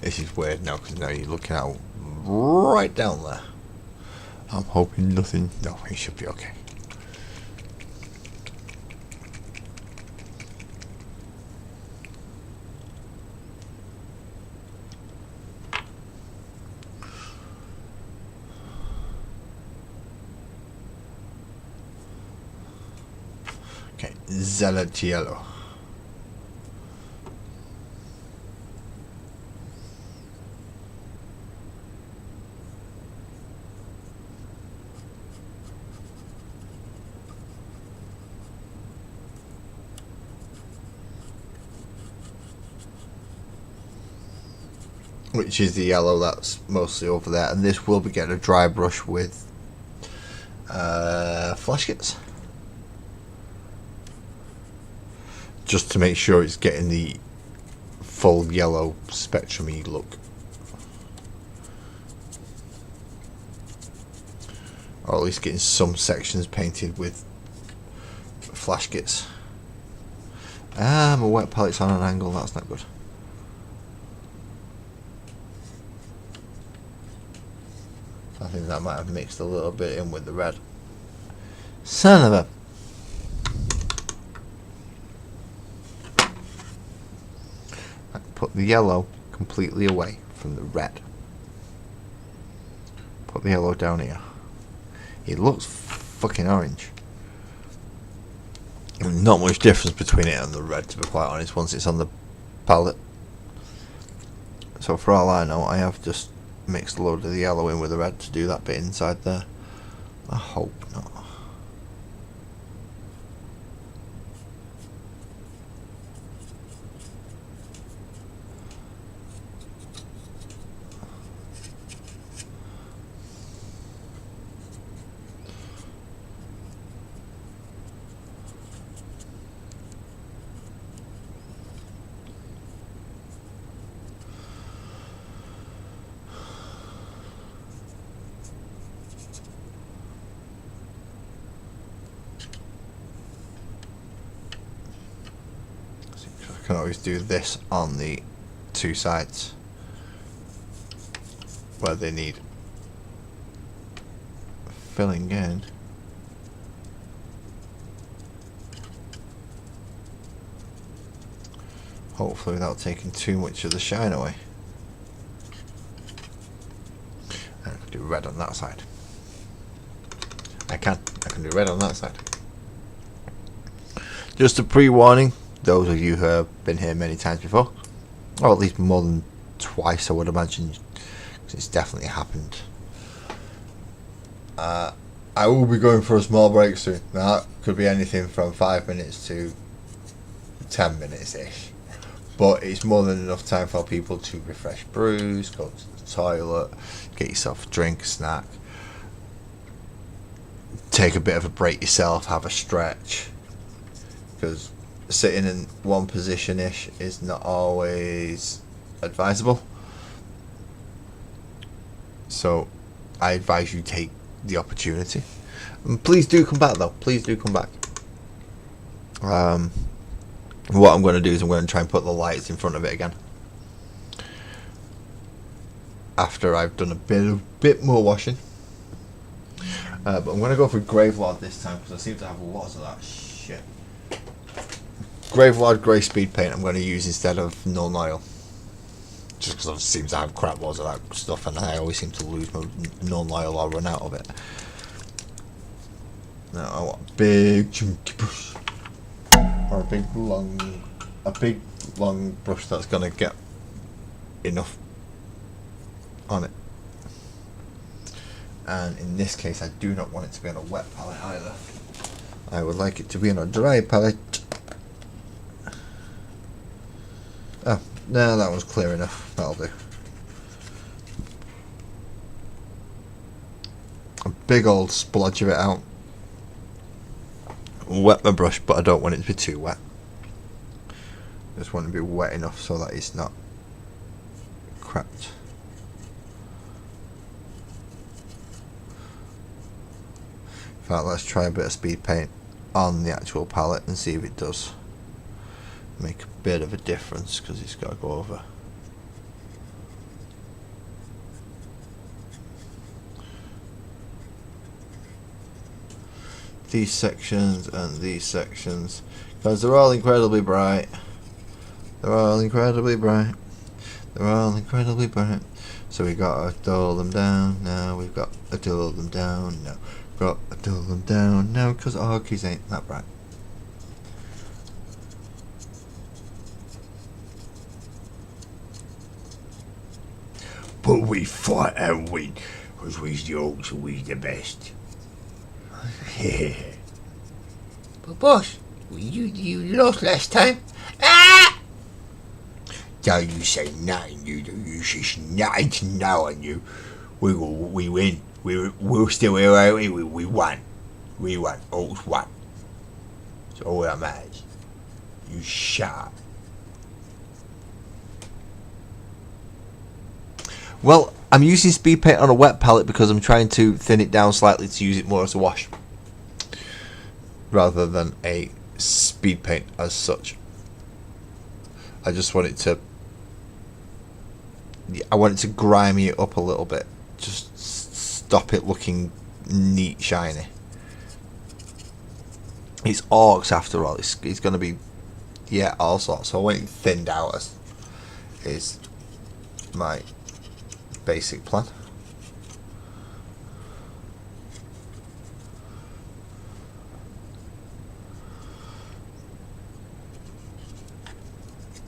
This is weird now, because now you're looking out right down there. I'm hoping nothing... No, it should be okay. Okay, Zealot yellow. Which is the yellow that's mostly over there, and this will be getting a dry brush with flash kits, just to make sure it's getting the full yellow spectrum-y look, or at least getting some sections painted with flash kits. My wet palette's on an angle, that's not good. I think that might have mixed a little bit in with the red. Son of a... I put the yellow completely away from the red. Put the yellow down here. It looks fucking orange. Not much difference between it and the red, to be quite honest, once it's on the palette. So for all I know, I have just mixed a load of the yellow in with the red to do that bit inside there. I hope not. can always do this on the two sides where they need filling in. Hopefully without taking too much of the shine away. And I can do red on that side. I can do red on that side. Just a pre-warning, those of you who have been here many times before, or at least more than twice I would imagine, because it's definitely happened. I will be going for a small break soon. Now that could be anything from 5 minutes to 10 minutes ish. But it's more than enough time for people to refresh brews, go to the toilet, get yourself a drink, a snack, take a bit of a break yourself, have a stretch. Because sitting in one position-ish is not always advisable. So I advise you take the opportunity. And please do come back though. Please do come back. What I'm going to do is I'm going to try and put the lights in front of it again. After I've done a bit more washing. But I'm going to go for Gravelord this time because I seem to have lots of that shit. Gravelord Grey Speed Paint I'm going to use instead of Null Oil. Just because I seem to have crap loads of that stuff and I always seem to lose my Null Oil or run out of it. Now I want a big chunky brush. Or a big long brush that's going to get enough on it. And in this case I do not want it to be on a wet palette either. I would like it to be on a dry palette. Oh, no, that one's clear enough. That'll do. A big old splodge of it out. Wet my brush, but I don't want it to be too wet. Just want it to be wet enough so that it's not cracked. In fact, let's try a bit of speed paint on the actual palette and see if it does make a bit of a difference, because it's got to go over. These sections and these sections, because they're all incredibly bright. They're all incredibly bright. They're all incredibly bright. So we got to dull them down now. We've got to dull them down now. Got to dull them down now because Orkies ain't that bright. But we fight and win, because we's the Orcs and we's the best. But boss, you lost last time. Ah! Don't you say nothing, you do. You just nothing to know on you. We win. We're still here, aren't we? We won. We won. Orcs won. It's all that matters. You shut up. Well, I'm using speed paint on a wet palette because I'm trying to thin it down slightly to use it more as a wash, rather than a speed paint as such. I just want it to, I want it to grimy it up a little bit, just stop it looking neat, shiny. It's Orcs after all. It's going to be, yeah, all sorts. So I want it thinned out as is my basic plan.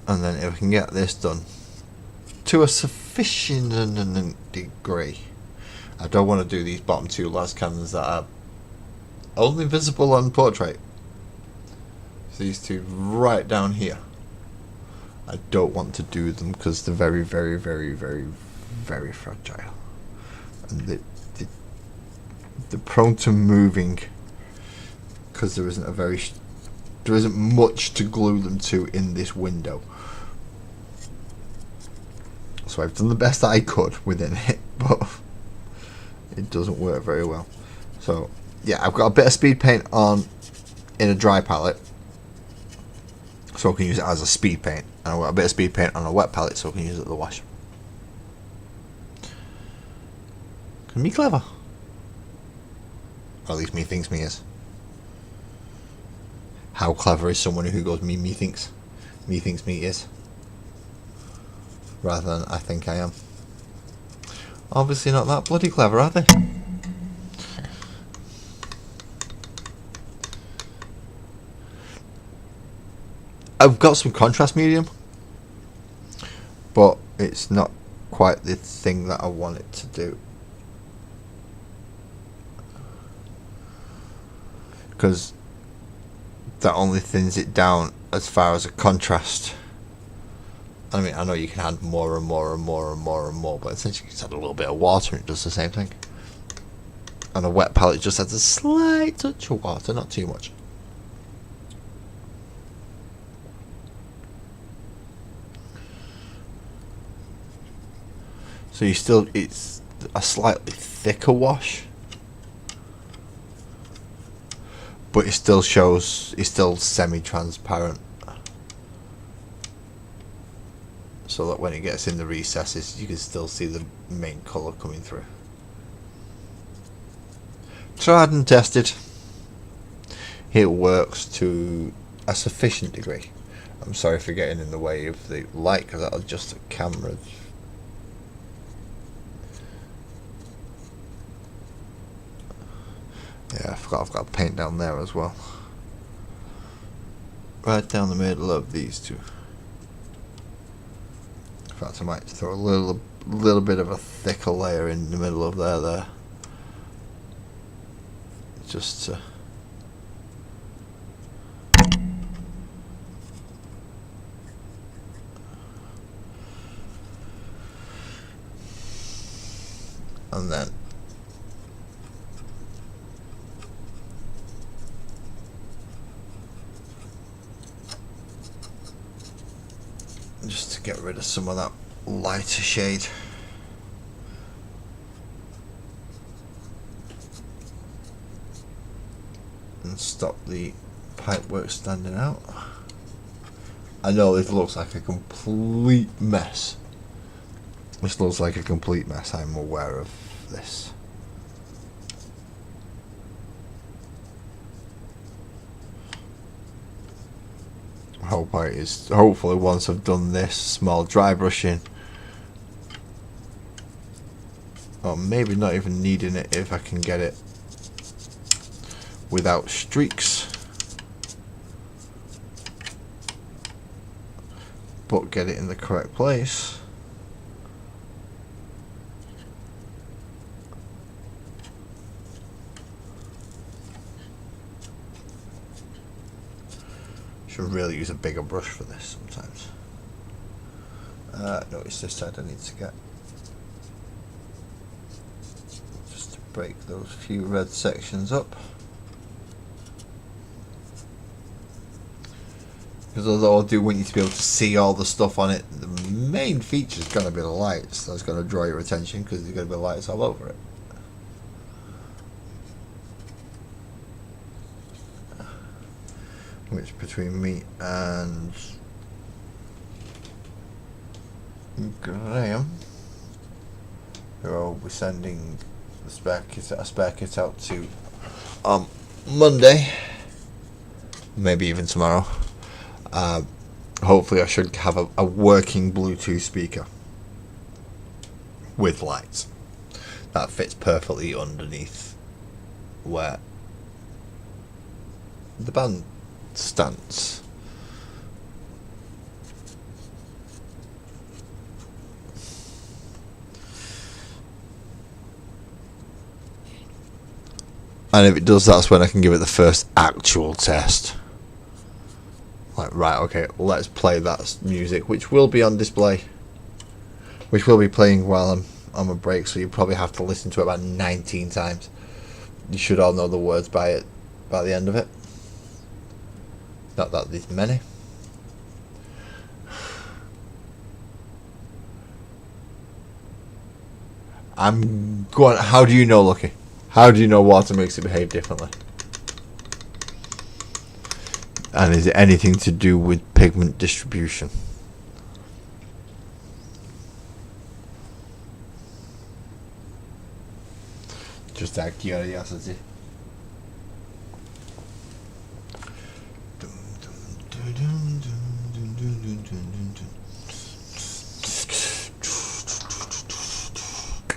And then if we can get this done to a sufficient degree, I don't want to do these bottom two las cannons that are only visible on portrait. So these two right down here, I don't want to do them because they're very, very, very, very, very fragile, and they're prone to moving because there isn't much to glue them to in this window. So I've done the best that I could within it, but it doesn't work very well. So yeah, I've got a bit of speed paint on in a dry palette, so I can use it as a speed paint, and I've got a bit of speed paint on a wet palette so I can use it at the wash. Can be clever, or at least me thinks me is. How clever is someone who goes me thinks me is, rather than I think I am? Obviously not that bloody clever, are they? I've got some contrast medium, but it's not quite the thing that I want it to do, because that only thins it down as far as a contrast. I mean, I know you can add more and more and more and more and more, but essentially you just add a little bit of water and it does the same thing. And a wet palette just adds a slight touch of water, not too much. So it's a slightly thicker wash, but it still shows, it's still semi-transparent, so that when it gets in the recesses you can still see the main colour coming through. Tried and tested. It works to a sufficient degree. I'm sorry for getting in the way of the light, because that'll adjust the camera. Yeah, I forgot I've got paint down there as well. Right down the middle of these two. In fact, I might throw a little bit of a thicker layer in the middle of there. Just to... and then just to get rid of some of that lighter shade. And stop the pipework standing out. I know this looks like a complete mess. This looks like a complete mess, I'm aware of this. Hopefully once I've done this small dry brushing, or maybe not even needing it if I can get it without streaks, but get it in the correct place. Should really use a bigger brush for this sometimes. No, it's this side I need to get, just to break those few red sections up. Because although I do want you to be able to see all the stuff on it, the main feature is going to be the lights. That's going to draw your attention because there's going to be lights all over it. Which between me and Graham, who I'll be sending a spare kit out to Monday, maybe even tomorrow. Hopefully I should have a working Bluetooth speaker with lights that fits perfectly underneath where the band stands. And if it does, that's when I can give it the first actual test. Like, right, okay, let's play that music, which will be on display, which will be playing while I'm on my break, so you probably have to listen to it about 19 times. You should all know the words by the end of it. Not that there's many. Go on, how do you know, Lucky? How do you know water makes it behave differently? And is it anything to do with pigment distribution? Just out of curiosity.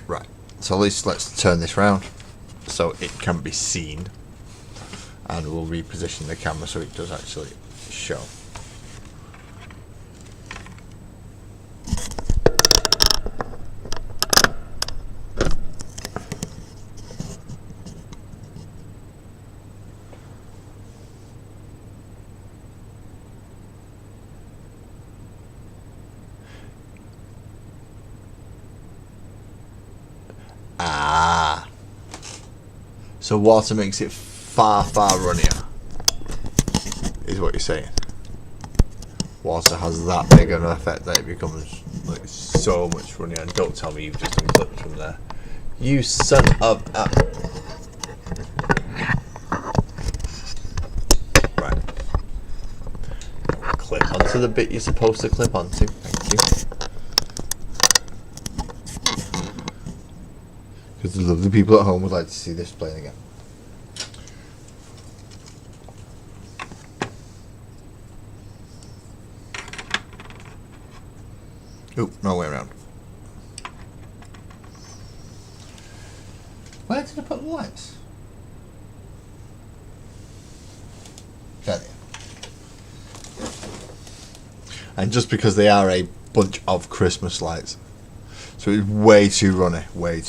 Right, so let's turn this round so it can be seen, and we'll reposition the camera so it does actually show. Ah, so water makes it far runnier, is what you're saying. Water has that big of an effect that it becomes like so much runnier. And don't tell me you've just unclipped from there, you son of a... Right, clip onto the bit you're supposed to clip onto. Thank you. Because the lovely people at home would like to see this playing again. Oop, no way around. Where did I put the lights? There they are. And just because they are a bunch of Christmas lights, so it's way too runny, right.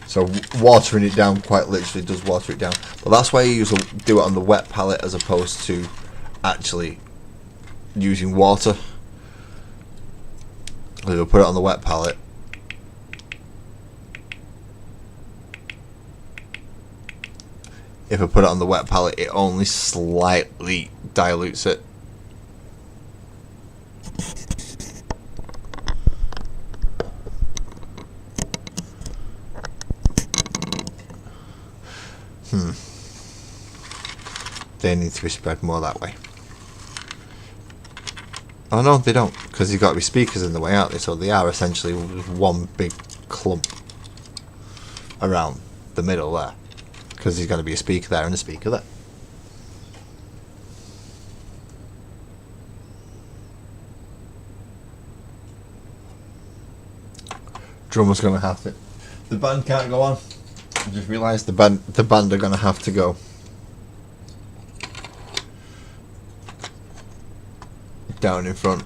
So watering it down quite literally does water it down. But that's why you usually do it on the wet palette as opposed to actually using water. You'll put it on the wet palette. If I put it on the wet palette, it only slightly dilutes it. They need to be spread more that way. Oh no, they don't, because you've got to be speakers in the way, aren't they? So they are essentially one big clump around the middle there, because there's going to be a speaker there and a speaker there. Drummer's going to have to... The band can't go on. I just realised the band are going to have to go. Down in front,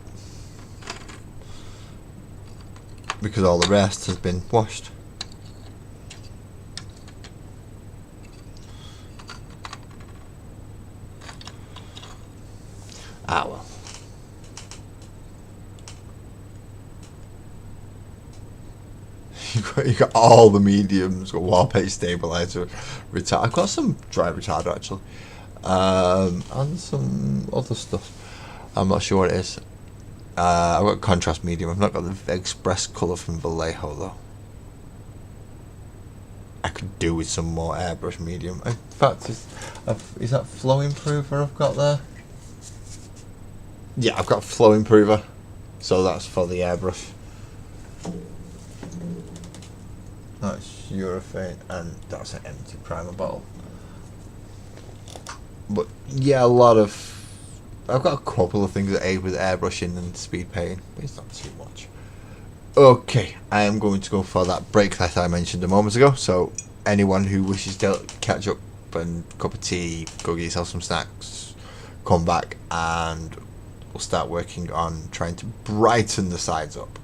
because all the rest has been washed. Ah well. You got all the mediums, got wall paste stabilizer, retard. I've got some dry retarder actually, and some other stuff. I'm not sure what it is. I've got contrast medium. I've not got the express colour from Vallejo though. I could do with some more airbrush medium. In fact, is that flow improver I've got there? Yeah, I've got flow improver, so that's for the airbrush. That's urethane, and that's an empty primer bottle. But yeah, I've got a couple of things that aid with airbrushing and speed painting, but it's not too much. Okay, I am going to go for that break that I mentioned a moment ago. So anyone who wishes to catch up and cup of tea, go get yourself some snacks, come back and we'll start working on trying to brighten the sides up.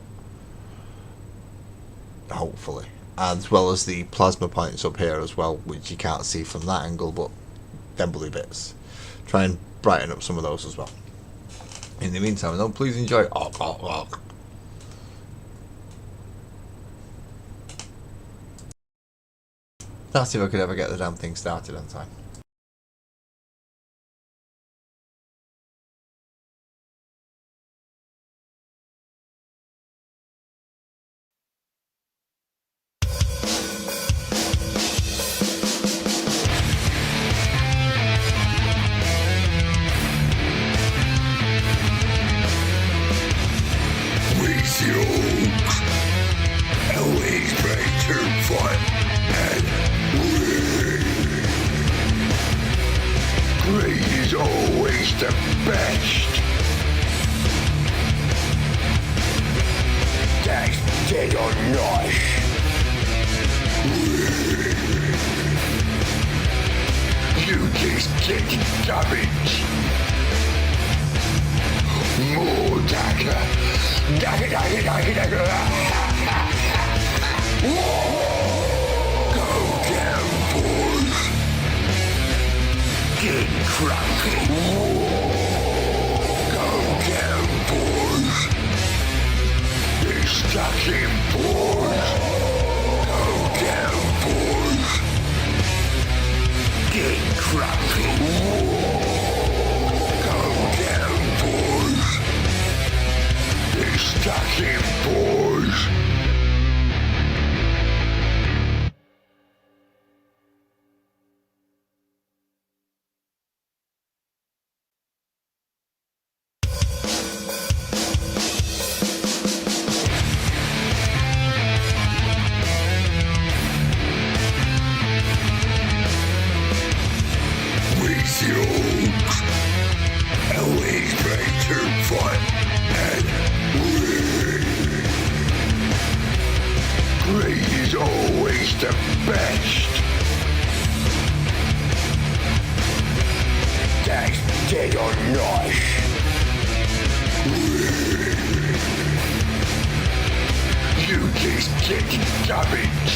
Hopefully. As well as the plasma points up here as well, which you can't see from that angle, but them blue bits. Try and brighten up some of those as well. In the meantime, though, please enjoy. That's if I could ever get the damn thing started on time. is always the best. That's dead or nice. You just get garbage. More dagger. Dagger, dagger, dagger, dagger. Go down, boys. Get cranky. Go down, boys. Get stuck in, boys. Go down, boys. Get cranky. Go down, boys. Get stuck in, boys. Jokes, always better fun and great is always the best. That's dead or nice. You just get garbage.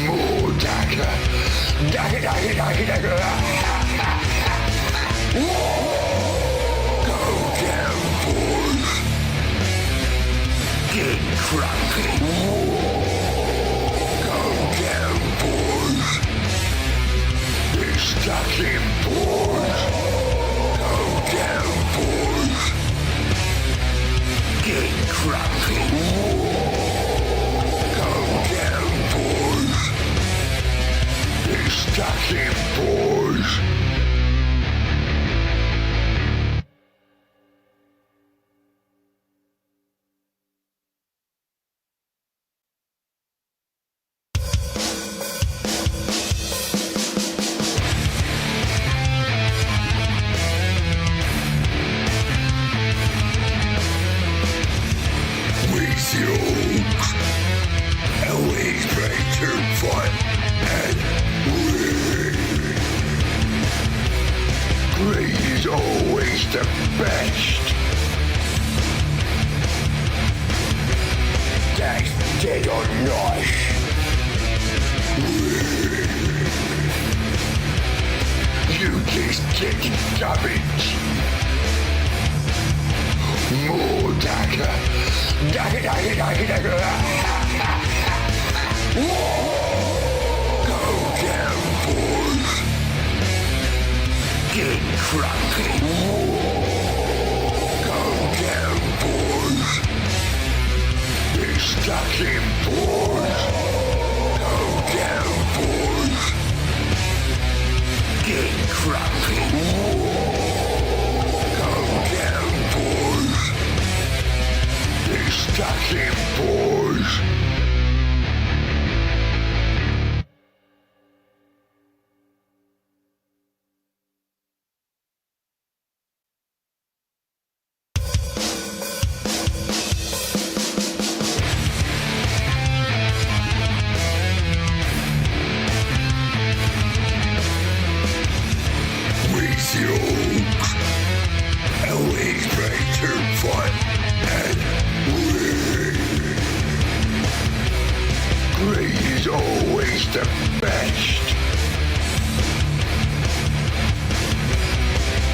More dagger. Dagger, dagger, dagger, dagger. Go down, boys. Get cranky. Go down, boys. Get stuck in, boys. Go down, boys. Get cranky. Go down, boys. Get stuck in, boys. With jokes, always better fun and great is always the best. That's dead or nice. You just get garbage. More dagger. Dagger, dagger, dagger, dagger. Go down, boys. Get cranky. Go down, boys. Get stuck in, boys. Go down, boys. Get cranky. Go down, boys. Get stuck in, boys. With jokes, always better fun and great is always the best.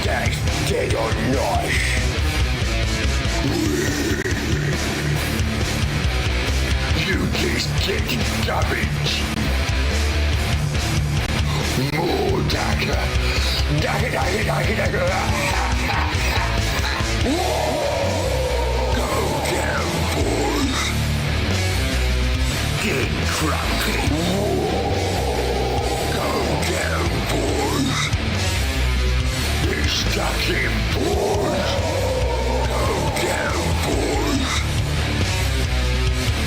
That's dead or nice. You just get garbage. More dagger. Dagger, dagger, dagger, dagger. Go down, boys. Get cranky. Go down, boys. Get stuck in, boys. Go down, boys.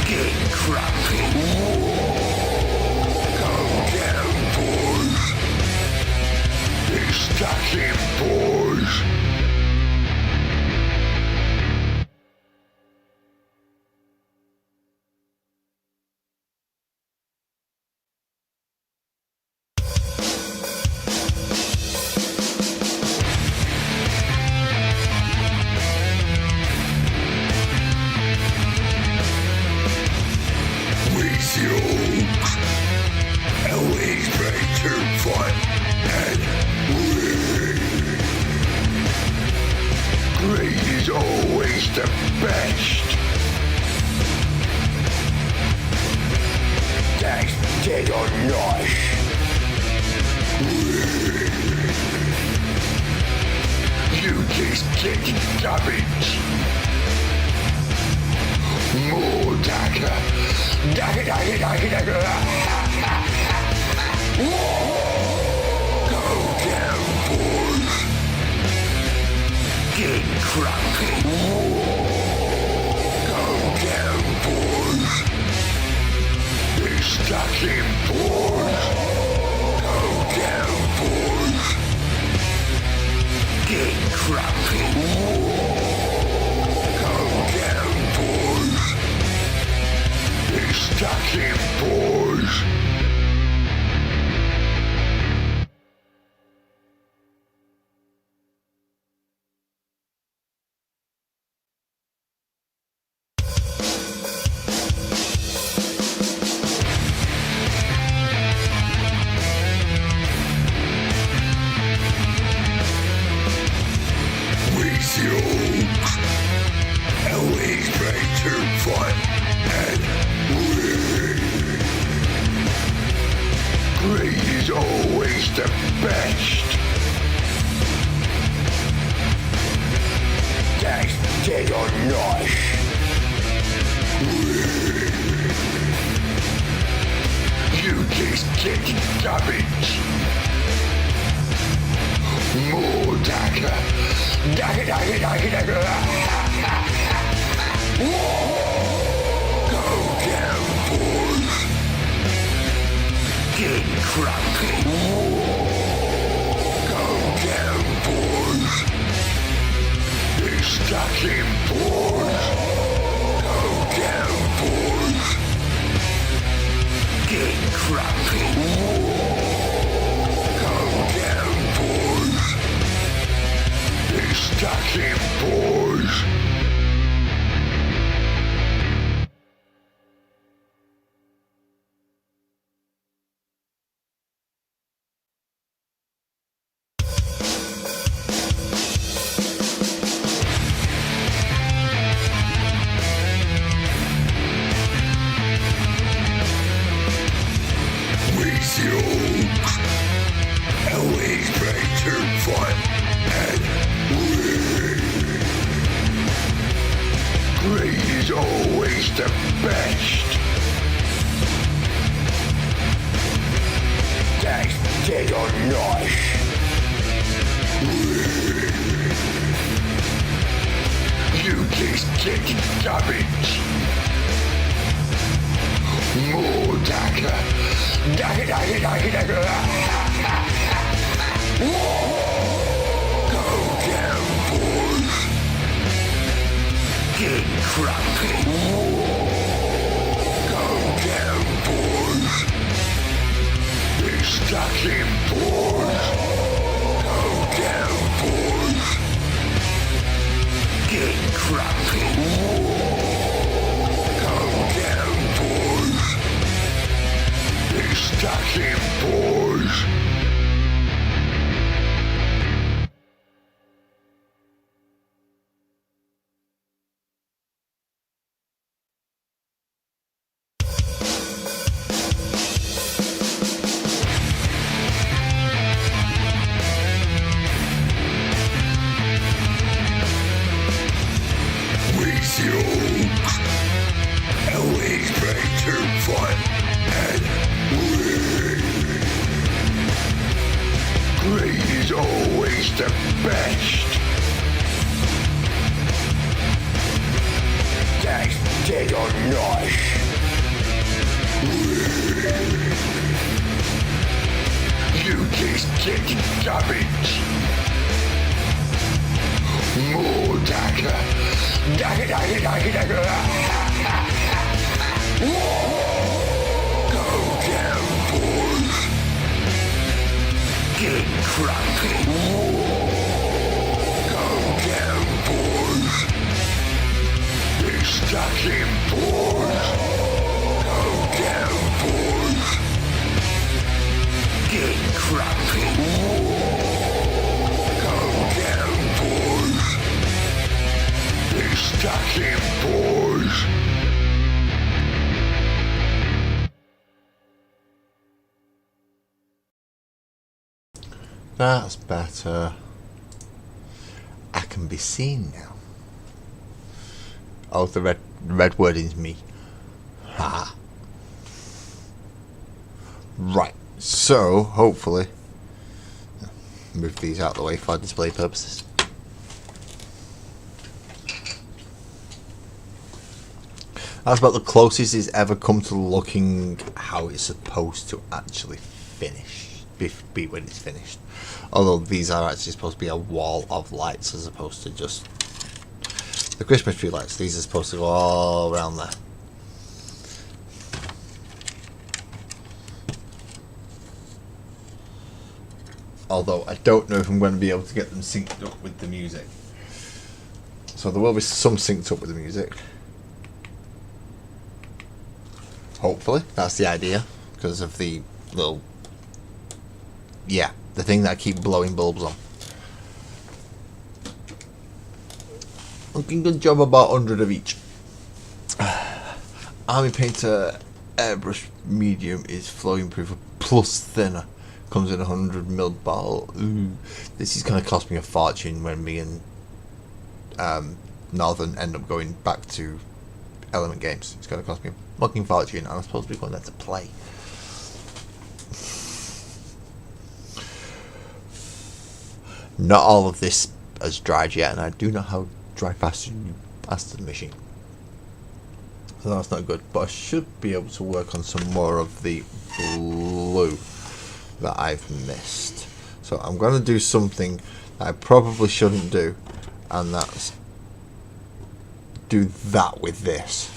Get cranky. Go down, boys. the best. That's dead or nice. You just get garbage. More dagger. Dagger, dagger, dagger, dagger. Go down, boys. Get crappy. Go down, boys. They're stuck in, boys. Go down, boys. Get crappy. Go down, boys. They're stuck in, boys. Always try to fun and win. Great is always the best. That's dead or nice. You just get garbage. More dagger. Dagger, dagger, dagger, dagger. Go down, boys. Get crappy. Go down, boys. They're stuck in, boys. Go down, boys. Get crappy. Go down, boys. They're stuck in, boys. Always try to fun and win. Great is always the best. That's dead or nice. You just get garbage. More dagger. Dagger, dagger, dagger, dagger. Go down, boys. Get crappy. Go down, boys. They're stuck in, boys. Go down, boys. Get crappy. Go down, boys. They're stuck in, boys. Always try to fun and win. Great is always the best. That's dead or nice. You just get garbage. More dagger. Dagger, dagger, dagger, dagger. Go down, boys. Get crappy. Go down, boys. They're stuck in, boys. Go down, boys. Get crappy. Go down, boys. They're stuck That's better. I can be seen now. Oh, the red wording's me. Ha. Right. So, hopefully, move these out of the way for display purposes. That's about the closest it's ever come to looking how it's supposed to actually finish, be when it's finished. Although these are actually supposed to be a wall of lights as opposed to just the Christmas tree lights. These are supposed to go all around there. Although I don't know if I'm going to be able to get them synced up with the music. So there will be some synced up with the music. Hopefully, that's the idea, because of the little, the thing that I keep blowing bulbs on. Looking good job, about 100 of each. Army Painter Airbrush Medium is flowing proof plus thinner. Comes in a 100ml bottle. Ooh, this is going to cost me a fortune when me and Northern end up going back to Element Games. It's going to cost me a fucking fortune, and I'm supposed to be going there to play. Not all of this has dried yet, and I do not have dry faster than the machine. So that's not good, but I should be able to work on some more of the blue that I've missed. So I'm going to do something that I probably shouldn't do, and that's do that with this.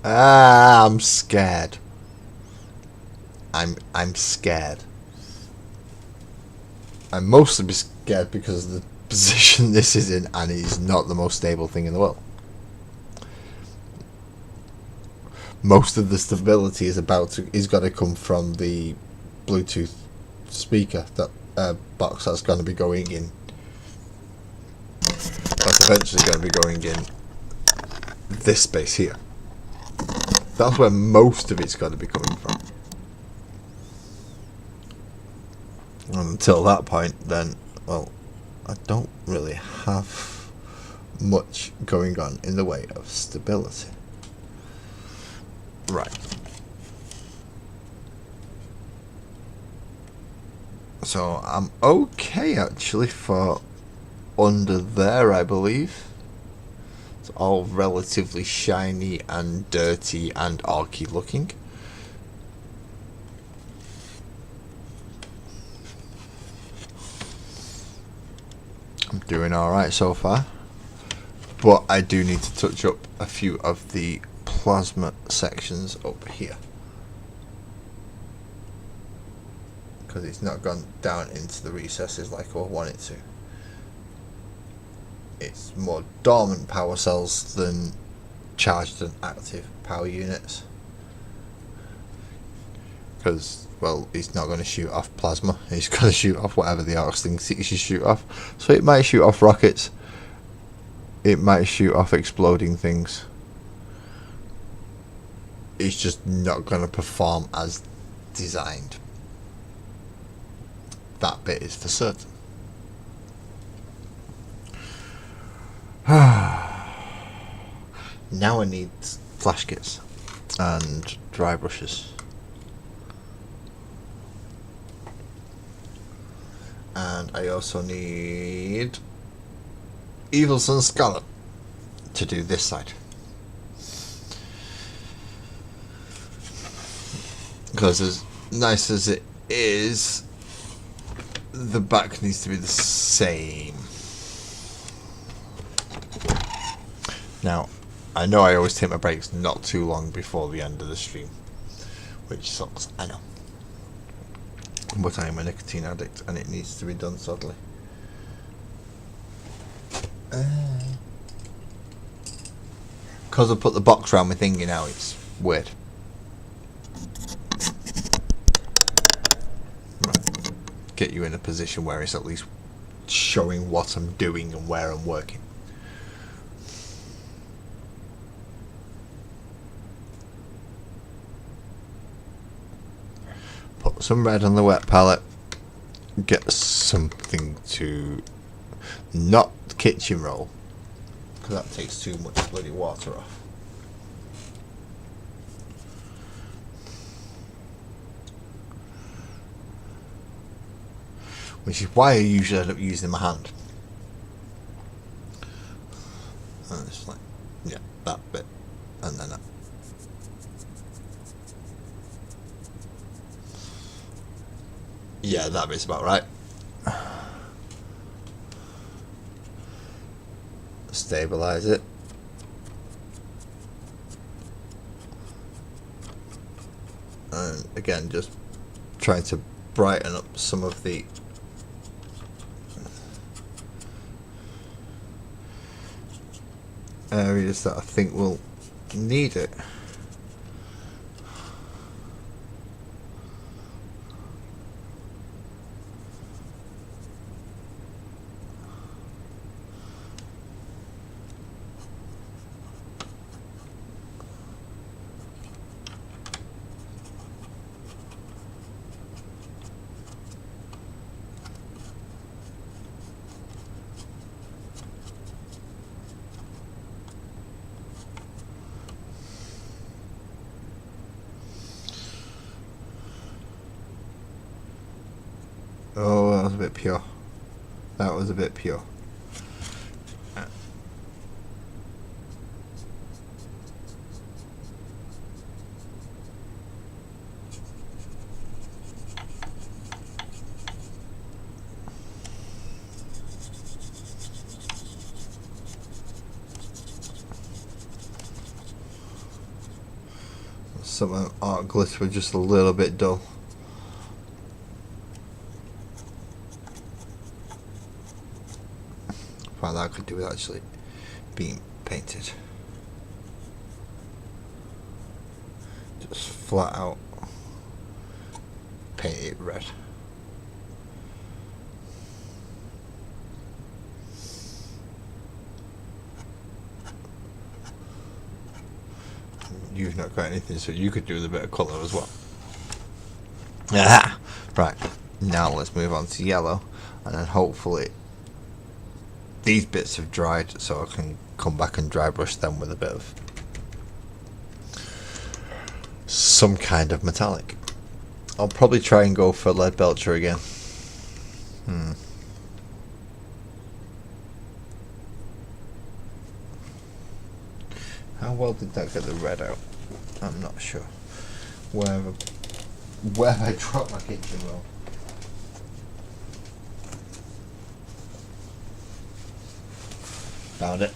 I'm scared. I'm scared. I'm mostly scared because of the position this is in, and it is not the most stable thing in the world. Most of the stability is got to come from the Bluetooth speaker that box that's going to be going in. That's eventually going to be going in this space here. That's where most of it's got to be coming from. And until that point, then, well, I don't really have much going on in the way of stability. Right. So I'm okay actually for under there, I believe. It's all relatively shiny and dirty and orky looking. I'm doing alright so far. But I do need to touch up a few of the plasma sections up here, because it's not gone down into the recesses like I want it to. It's more dormant power cells than charged and active power units, because, well, it's not going to shoot off plasma, it's going to shoot off whatever the Arx thinks it should shoot off. So it might shoot off rockets, it might shoot off exploding things. It's just not going to perform as designed. That bit is for certain. Now I need flash kits and dry brushes. And I also need Evilson Scallop to do this side. Because as nice as it is, the back needs to be the same. Now, I know I always take my breaks not too long before the end of the stream, which sucks, I know. But I am a nicotine addict and it needs to be done, sadly. Because I put the box around my thingy now, it's weird. Right. Get you in a position where it's at least showing what I'm doing and where I'm working. some red on the wet palette. Get something to, not kitchen roll, because that takes too much bloody water off. Which is why I usually end up using my hand. And it's like, yeah, that bit, and then that. Yeah, that bit's about right. Stabilize it. And again, just trying to brighten up some of the areas that I think will need it. Oh, that was a bit pure. That was a bit pure. Some of the art glitter were just a little bit dull. That I could do with actually being painted. Just flat out paint it red. You've not got anything, so you could do with a bit of colour as well. Aha! Right, now let's move on to yellow, and then hopefully these bits have dried, so I can come back and dry brush them with a bit of some kind of metallic. I'll probably try and go for Lead Belcher again. How well did that get the red out? I'm not sure. Where have I dropped my kitchen roll? Found it.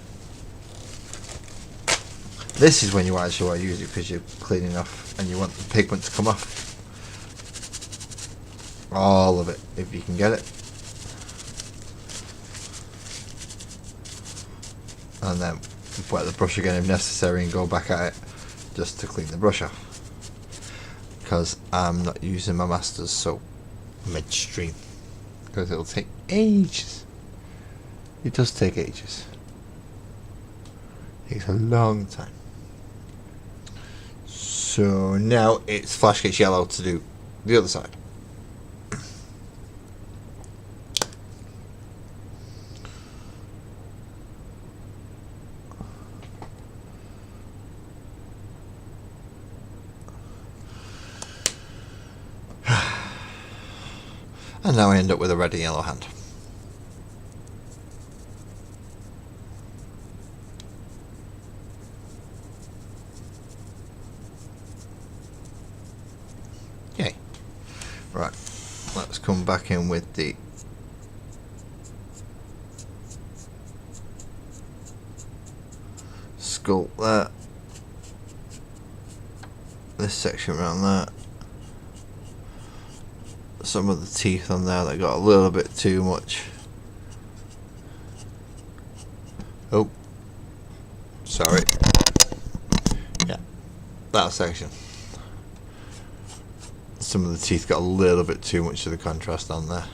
This is when you actually want to use it, because you're cleaning off and you want the pigment to come off. All of it, if you can get it. And then wet the brush again if necessary and go back at it just to clean the brush off. Because I'm not using my Masters soap midstream, because it'll take ages. It does take ages. It takes a long time. So now it's Flashcase Yellow to do the other side. And now I end up with a red and yellow hand. Okay. Right. Let's come back in with the sculpt there. This section around that. Some of the teeth on there that got a little bit too much. Oh, sorry. Yeah, that section. Some of the teeth got a little bit too much of the contrast on there.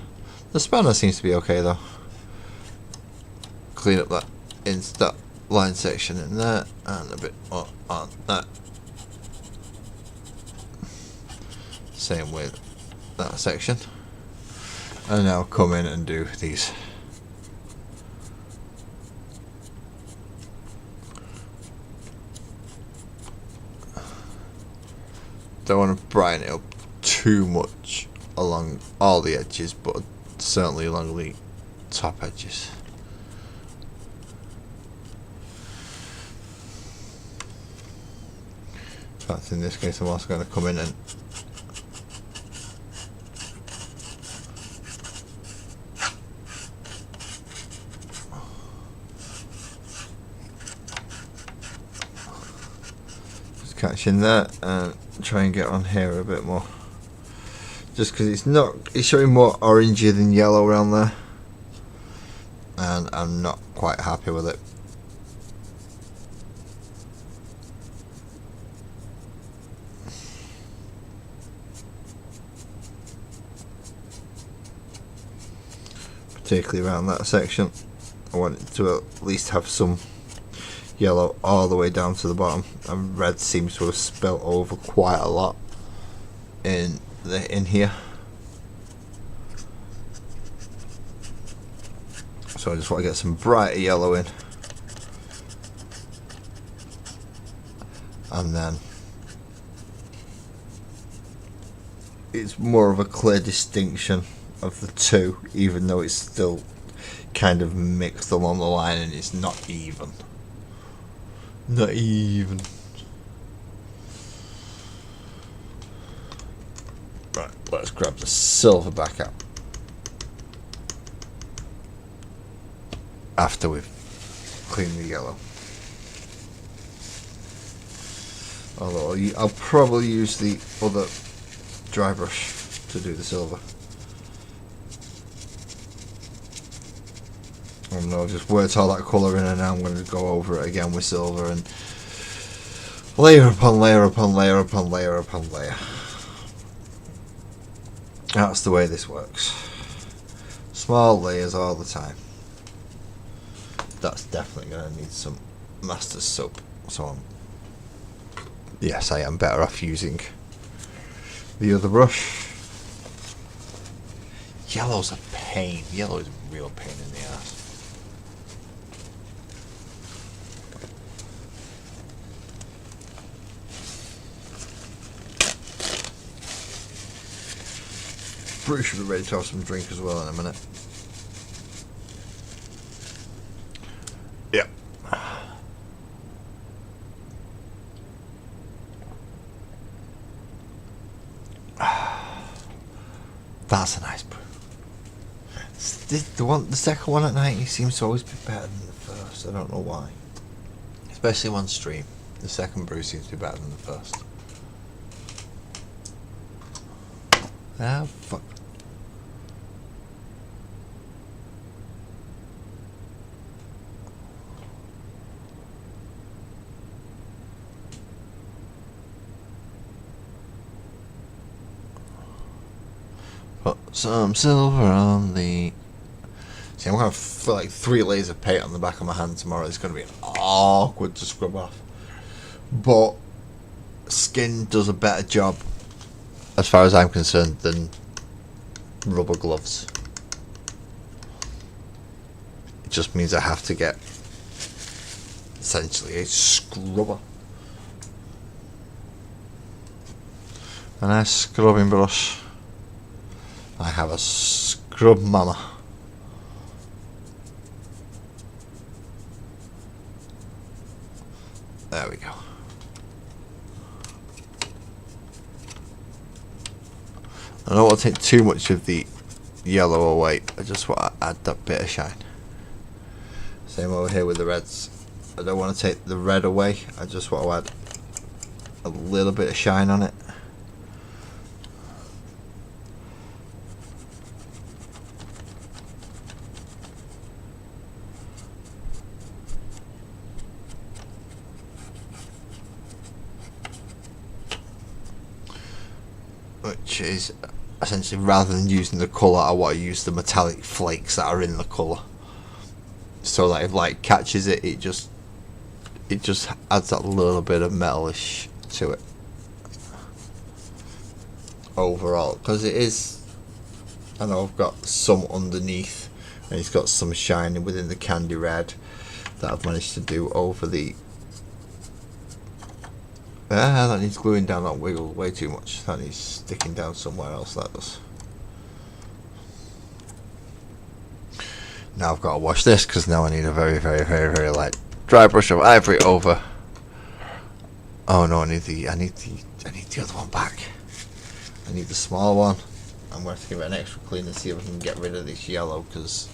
The spanner seems to be okay though. Clean up that line section in there and a bit more on that. Same with that section, and now come in and do these. Don't want to brighten it up too much along all the edges, but certainly along the top edges. In fact, in this case, I'm also going to come in and just catch in there and try and get on here a bit more. Just because it's showing more orangey than yellow around there, and I'm not quite happy with it. Particularly around that section, I want it to at least have some yellow all the way down to the bottom, and red seems to have spilt over quite a lot in here. So I just want to get some brighter yellow in, and then it's more of a clear distinction of the two, even though it's still kind of mixed along the line and it's not even. Not even. Right, let's grab the silver back out after we've cleaned the yellow. Although I'll probably use the other dry brush to do the silver. And I'll just work all that colour in, and now I'm going to go over it again with silver and layer upon layer upon layer upon layer upon layer. That's the way this works. Small layers all the time. That's definitely going to need some Masters soap. So yes, I am better off using the other brush. Yellow's a pain. Yellow is a real pain in the ass. Bruce should be ready to have some drink as well in a minute. Yep. That's a nice brew. The second one at night, he seems to always be better than the first. I don't know why. Especially on stream, the second brew seems to be better than the first. Ah, fuck. Put some silver on the... See, I'm going to put like 3 layers of paint on the back of my hand tomorrow. It's going to be awkward to scrub off. But skin does a better job, as far as I'm concerned, than rubber gloves. It just means I have to get essentially a scrubber. A nice scrubbing brush. I have a scrub mama. There we go. I don't want to take too much of the yellow away. I just want to add that bit of shine. Same over here with the reds. I don't want to take the red away. I just want to add a little bit of shine on it. Which is essentially, rather than using the colour, I want to use the metallic flakes that are in the colour, so that if light catches it, it just adds that little bit of metalish to it. overall, because it is. I know I've got some underneath, and it's got some shining within the candy red that I've managed to do over the. That needs gluing down that wiggle way too much. That needs sticking down somewhere else. That does. Now I've got to wash this because now I need a very, very, very, very light dry brush of ivory over. Oh no! I need the other one back. I need the small one. I'm going to have to give it an extra clean and see if I can get rid of this yellow, because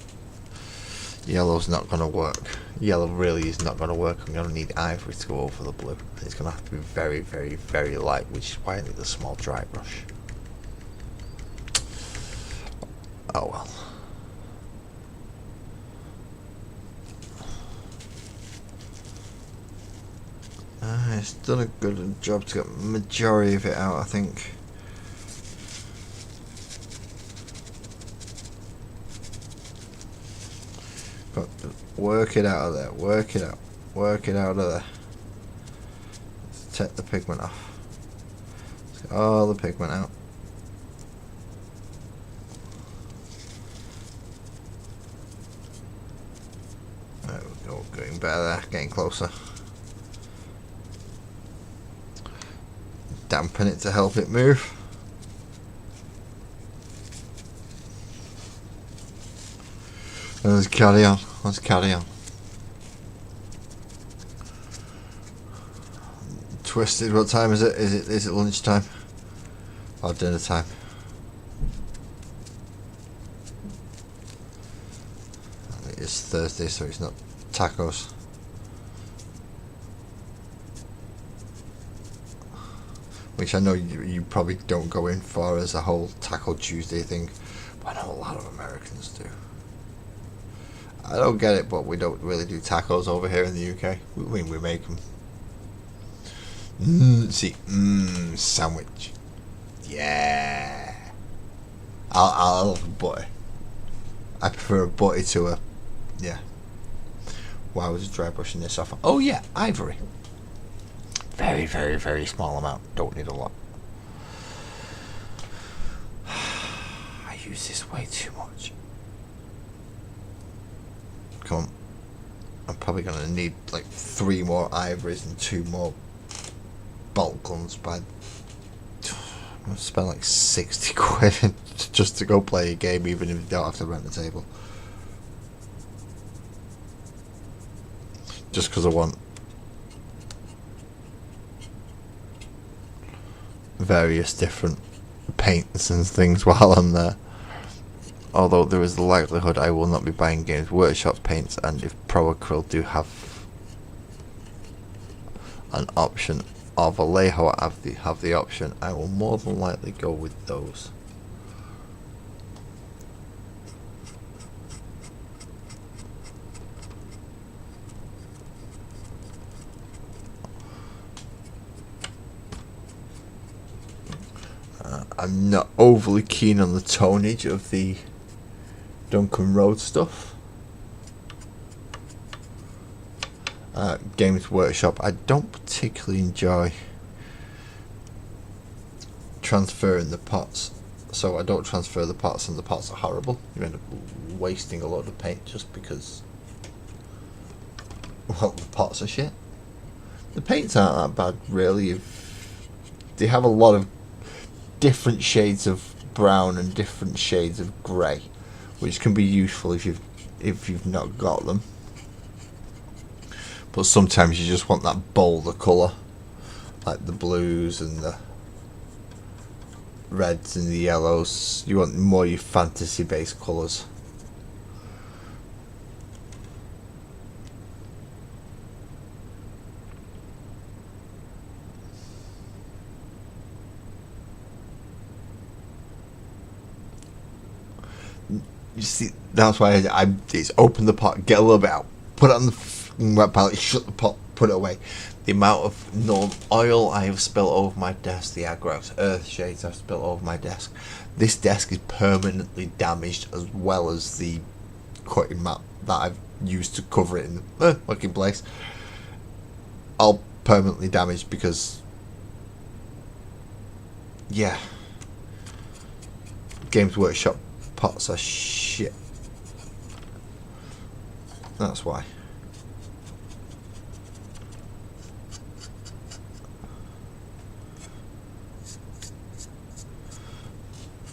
yellow's not going to work. Yellow really is not going to work. I'm going to need ivory to go over the blue. It's going to have to be very, very, very light, which is why I need a small dry brush. Oh well. It's done a good job to get the majority of it out, I think. But work it out of there, work it out of there. Let's take the pigment off. Let's get all the pigment out. There we go, getting better there, getting closer. Dampen it to help it move. And let's carry on. Let's carry on. Twisted. What time is it? Is it lunchtime or dinner time? It's Thursday, so it's not tacos. Which I know you probably don't go in for as a whole Taco Tuesday thing, but I know a lot of Americans do. I don't get it, but we don't really do tacos over here in the UK. We make them. Sandwich. Yeah. I'll love a butty. I prefer a butty to a. Yeah. Why was I dry brushing this off? Oh yeah, ivory. Very, very, very small amount. Don't need a lot. I use this way too much. Come on. I'm probably going to need like 3 more ivories and 2 more bolt guns by... I'm going to spend like 60 quid just to go play a game, even if you don't have to rent the table. Just because I want various different paints and things while I'm there. Although there is the likelihood I will not be buying Games Workshop paints, and if Pro Acryl do have an option, or Vallejo have the option, I will more than likely go with those. I'm not overly keen on the tonnage of the Duncan Road stuff. Games Workshop, I don't particularly enjoy transferring the pots, so I don't transfer the pots, and the pots are horrible. You end up wasting a lot of paint just because, well, the pots are shit. The paints aren't that bad really. If they have a lot of different shades of brown and different shades of grey, which can be useful if you've not got them. But sometimes you just want that bolder colour, like the blues and the reds and the yellows. You want more your fantasy based colours. You see, that's why I it's open the pot, get a little bit out, put it on the wet palette, shut the pot, put it away. The amount of known oil I have spilled over my desk, the gross earth shades I've spilled over my desk. This desk is permanently damaged, as well as the cutting mat that I've used to cover it in the working place. All permanently damaged because, yeah, Games Workshop pots are shit. That's why.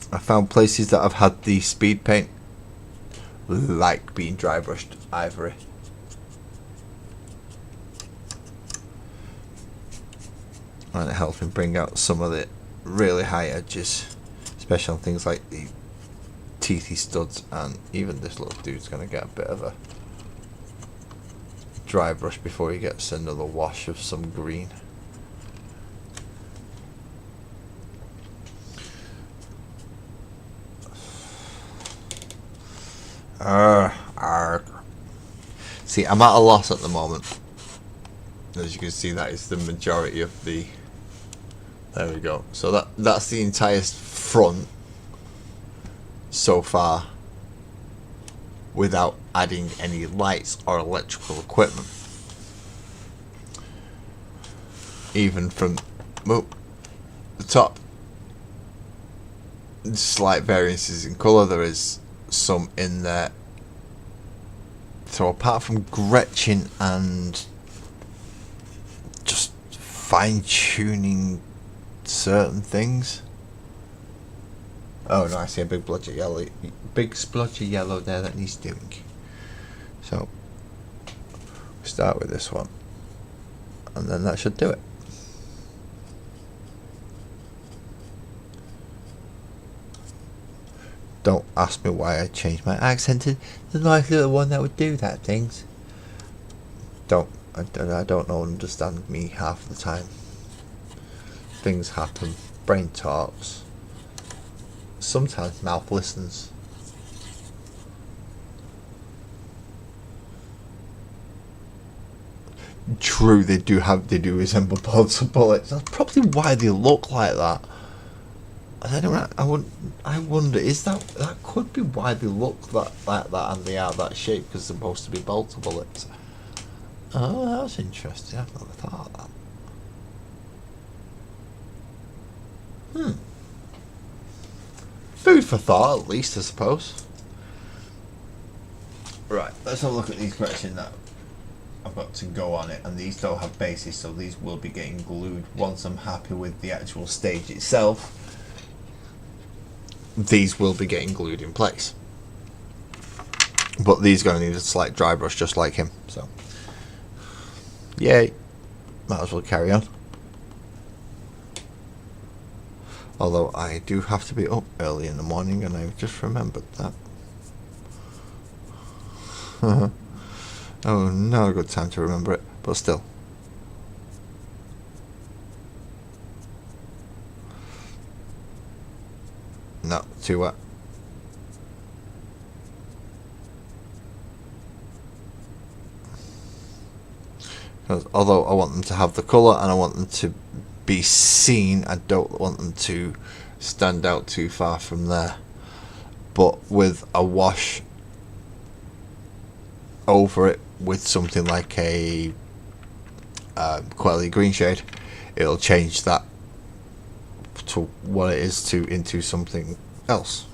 I found places that have had the speed paint like being dry brushed ivory. And it helps me bring out some of the really high edges, especially on things like the teethy studs, and even this little dude's going to get a bit of a dry brush before he gets another wash of some green. See, I'm at a loss at the moment. As you can see, that is the majority of the... There we go. So that's the entire front so far without adding any lights or electrical equipment. Even from the top, slight variances in colour, there is some in there. So apart from Gretchen and just fine-tuning certain things. Oh no, I see a big splodge of yellow there that needs doing. So we start with this one, and then that should do it. Don't ask me why I changed my accent to the nice little one that would do that things. I don't understand me half the time. Things happen, brain talks, sometimes mouth listens. True, they do resemble bolts of bullets. That's probably why they look like that. I wonder, is that could be why they look like that and they are that shape, because they're supposed to be bolts of bullets. Oh, that's interesting. I've never thought of that. Food for thought, at least, I suppose. Right, let's have a look at these questions that I've got to go on it, and these don't have bases, so these will be getting glued once I'm happy with the actual stage itself. These will be getting glued in place, but these are going to need a slight dry brush just like him, so yay, might as well carry on. Although I do have to be up early in the morning, and I've just remembered that. Oh, not a good time to remember it, but still. No, too wet. Because although I want them to have the colour and I want them to be seen, I don't want them to stand out too far from there. But with a wash over it with something like a Quelly green shade, it'll change that to what it is into something else.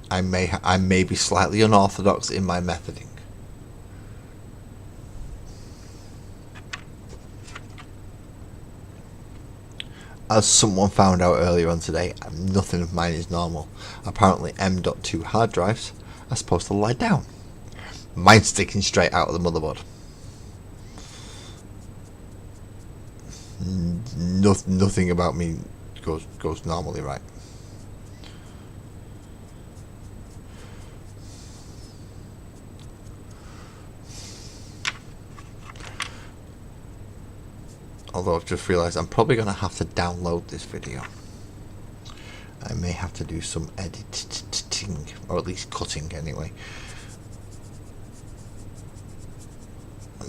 I may be slightly unorthodox in my methoding. As someone found out earlier on today, nothing of mine is normal. Apparently M.2 hard drives are supposed to lie down. Mine's sticking straight out of the motherboard. Nothing about me goes normally right. Although I've just realised I'm probably going to have to download this video. I may have to do some editing, or at least cutting anyway.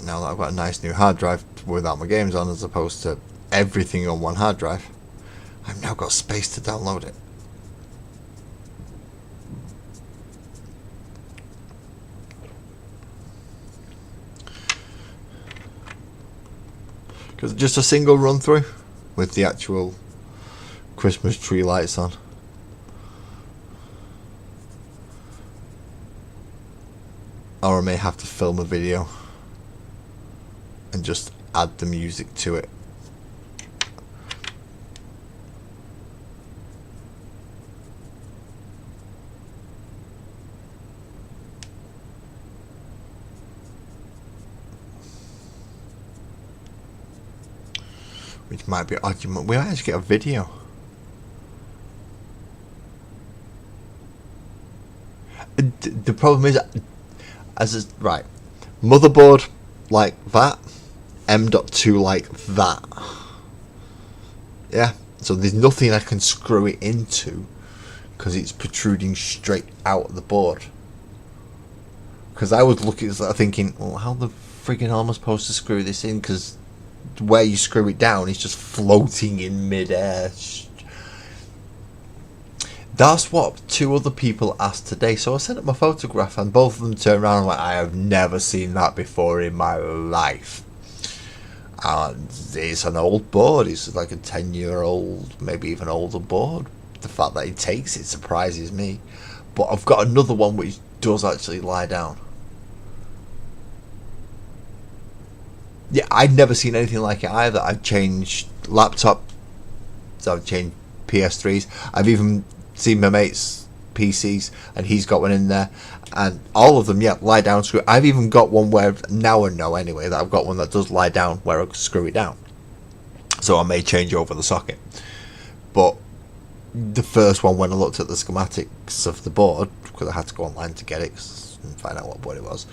now that I've got a nice new hard drive without my games on, as opposed to everything on one hard drive, I've now got space to download it. Because just a single run through with the actual Christmas tree lights on. Or I may have to film a video and just add the music to it. Which might be an argument. We might actually get a video. The problem is, right, motherboard like that, M.2 like that. Yeah, so there's nothing I can screw it into because it's protruding straight out of the board. Because I was looking at that thinking, well, how the friggin' hell am I supposed to screw this in? Because where you screw it down is just floating in midair. That's what 2 other people asked today. So I sent them a photograph and both of them turned around and went, I have never seen that before in my life. And it's an old board. It's like a 10-year-old, maybe even older board. The fact that it takes it surprises me. But I've got another one which does actually lie down. Yeah, I'd never seen anything like it either. I've changed laptop, so I've changed PS3s. I've even seen my mate's PCs, and he's got one in there. And all of them, yeah, lie down, screw. I've even got one where, now I know anyway, that I've got one that does lie down where I can screw it down. So I may change over the socket. But the first one, when I looked at the schematics of the board, because I had to go online to get it and find out what board it was,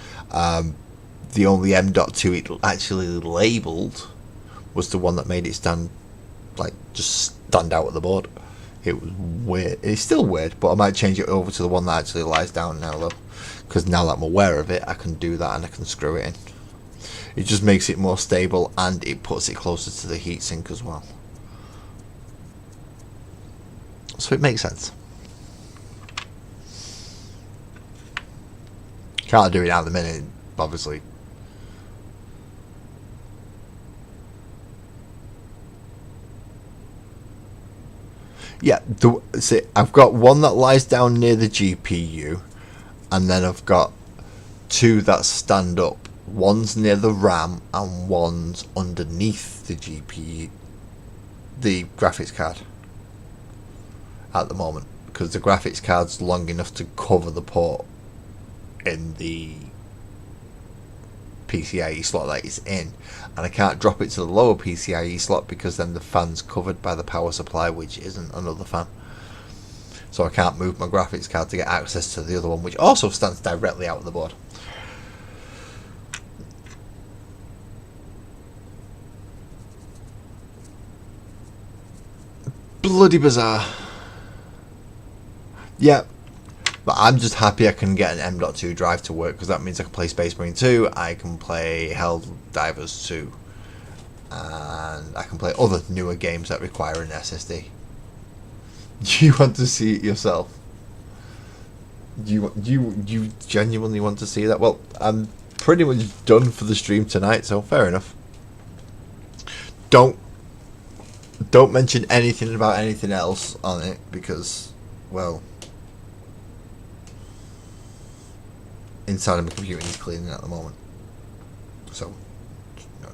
the only M.2 it actually labelled was the one that made it stand, like, just stand out of the board. It was weird. It's still weird, but I might change it over to the one that actually lies down now, though. Because now that I'm aware of it, I can do that and I can screw it in. It just makes it more stable and it puts it closer to the heatsink as well. So it makes sense. Can't do it at the minute, obviously. Yeah, see, I've got one that lies down near the GPU, and then I've got 2 that stand up. One's near the RAM, and one's underneath the GPU, the graphics card, at the moment, because the graphics card's long enough to cover the port in the PCIe slot that it's in, and I can't drop it to the lower PCIe slot because then the fan's covered by the power supply, which isn't another fan. So I can't move my graphics card to get access to the other one, which also stands directly out of the board. Bloody bizarre. Yeah. But I'm just happy I can get an M.2 drive to work, because that means I can play Space Marine 2, I can play Helldivers 2, and I can play other newer games that require an SSD. Do you want to see it yourself? Do you genuinely want to see that? Well, I'm pretty much done for the stream tonight, so fair enough. Don't mention anything about anything else on it, because, well, inside of my computer needs cleaning at the moment. So, no.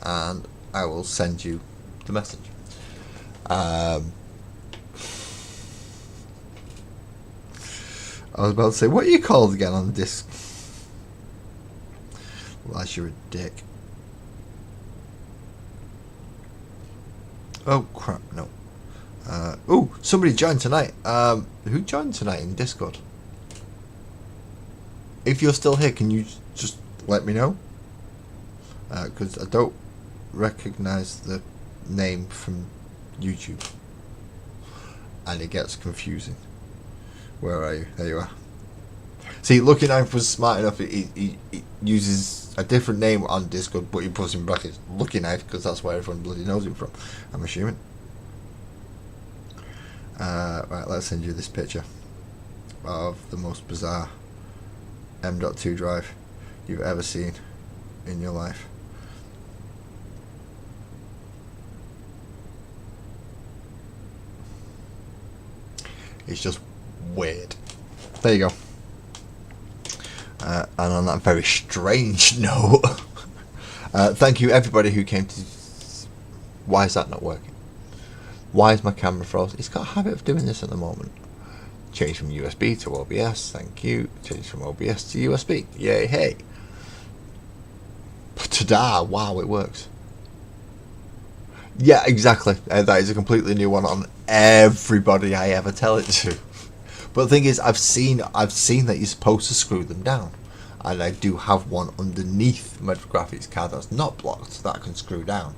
And I will send you the message. I was about to say, what are you called again on the disc? Well, you're a dick. Oh crap, no. Oh, somebody joined tonight. Who joined tonight in Discord? If you're still here, can you just let me know? Because I don't recognize the name from YouTube, and it gets confusing Where are you? There you are. See, Lucky Knife was smart enough. He uses a different name on Discord, but he puts in brackets Lucky Knife because that's where everyone bloody knows him from, I'm assuming. Right, let's send you this picture of the most bizarre M.2 drive you've ever seen in your life. It's just weird. There you go. And on that very strange note, thank you everybody who came to... Why is that not working? Why is my camera frozen? It's got a habit of doing this at the moment. Change from USB to OBS, thank you. Change from OBS to USB, yay, hey. Ta-da, wow, it works. Yeah, exactly. That is a completely new one on everybody I ever tell it to. But the thing is, I've seen that you're supposed to screw them down, and I do have one underneath my graphics card that's not blocked that I can screw down.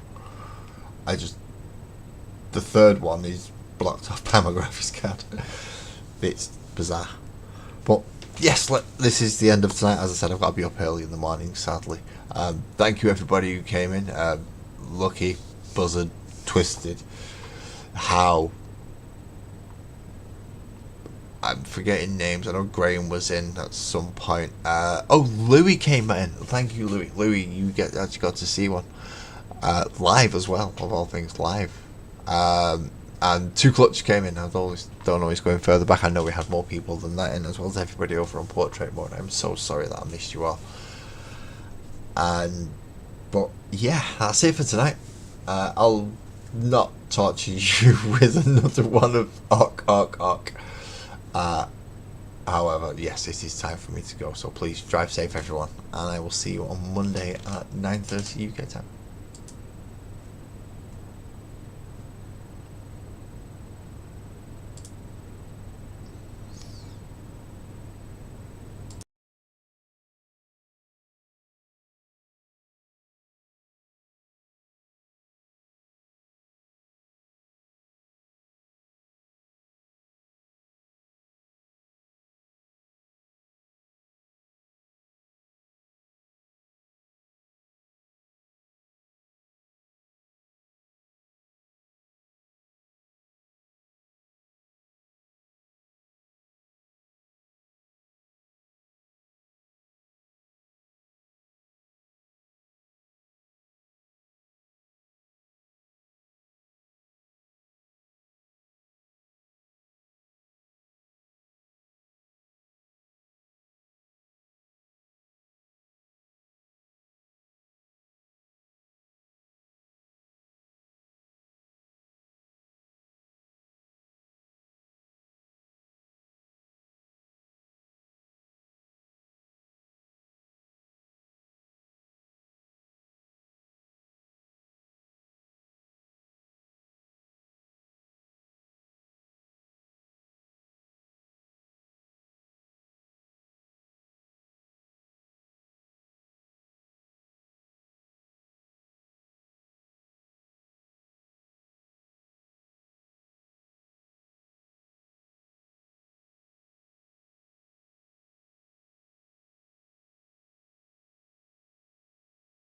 The third one is blocked off by my graphics card. It's bizarre. But yes, this is the end of tonight. As I said, I've got to be up early in the morning, sadly. Thank you everybody who came in. Lucky, Buzzard, Twisted, How. I'm forgetting names. I know Graham was in at some point. Louis came in. Thank you, Louis. Louis, you actually got to see one live as well, of all things, live. And Two Clutch came in. Don't always going further back. I know we had more people than that in, as well as everybody over on Portrait Mode. I'm so sorry that I missed you all. But yeah, that's it for tonight. I'll not torture you with another one of Ark. However, yes, it is time for me to go, so please drive safe everyone, and I will see you on Monday at 9:30 UK time.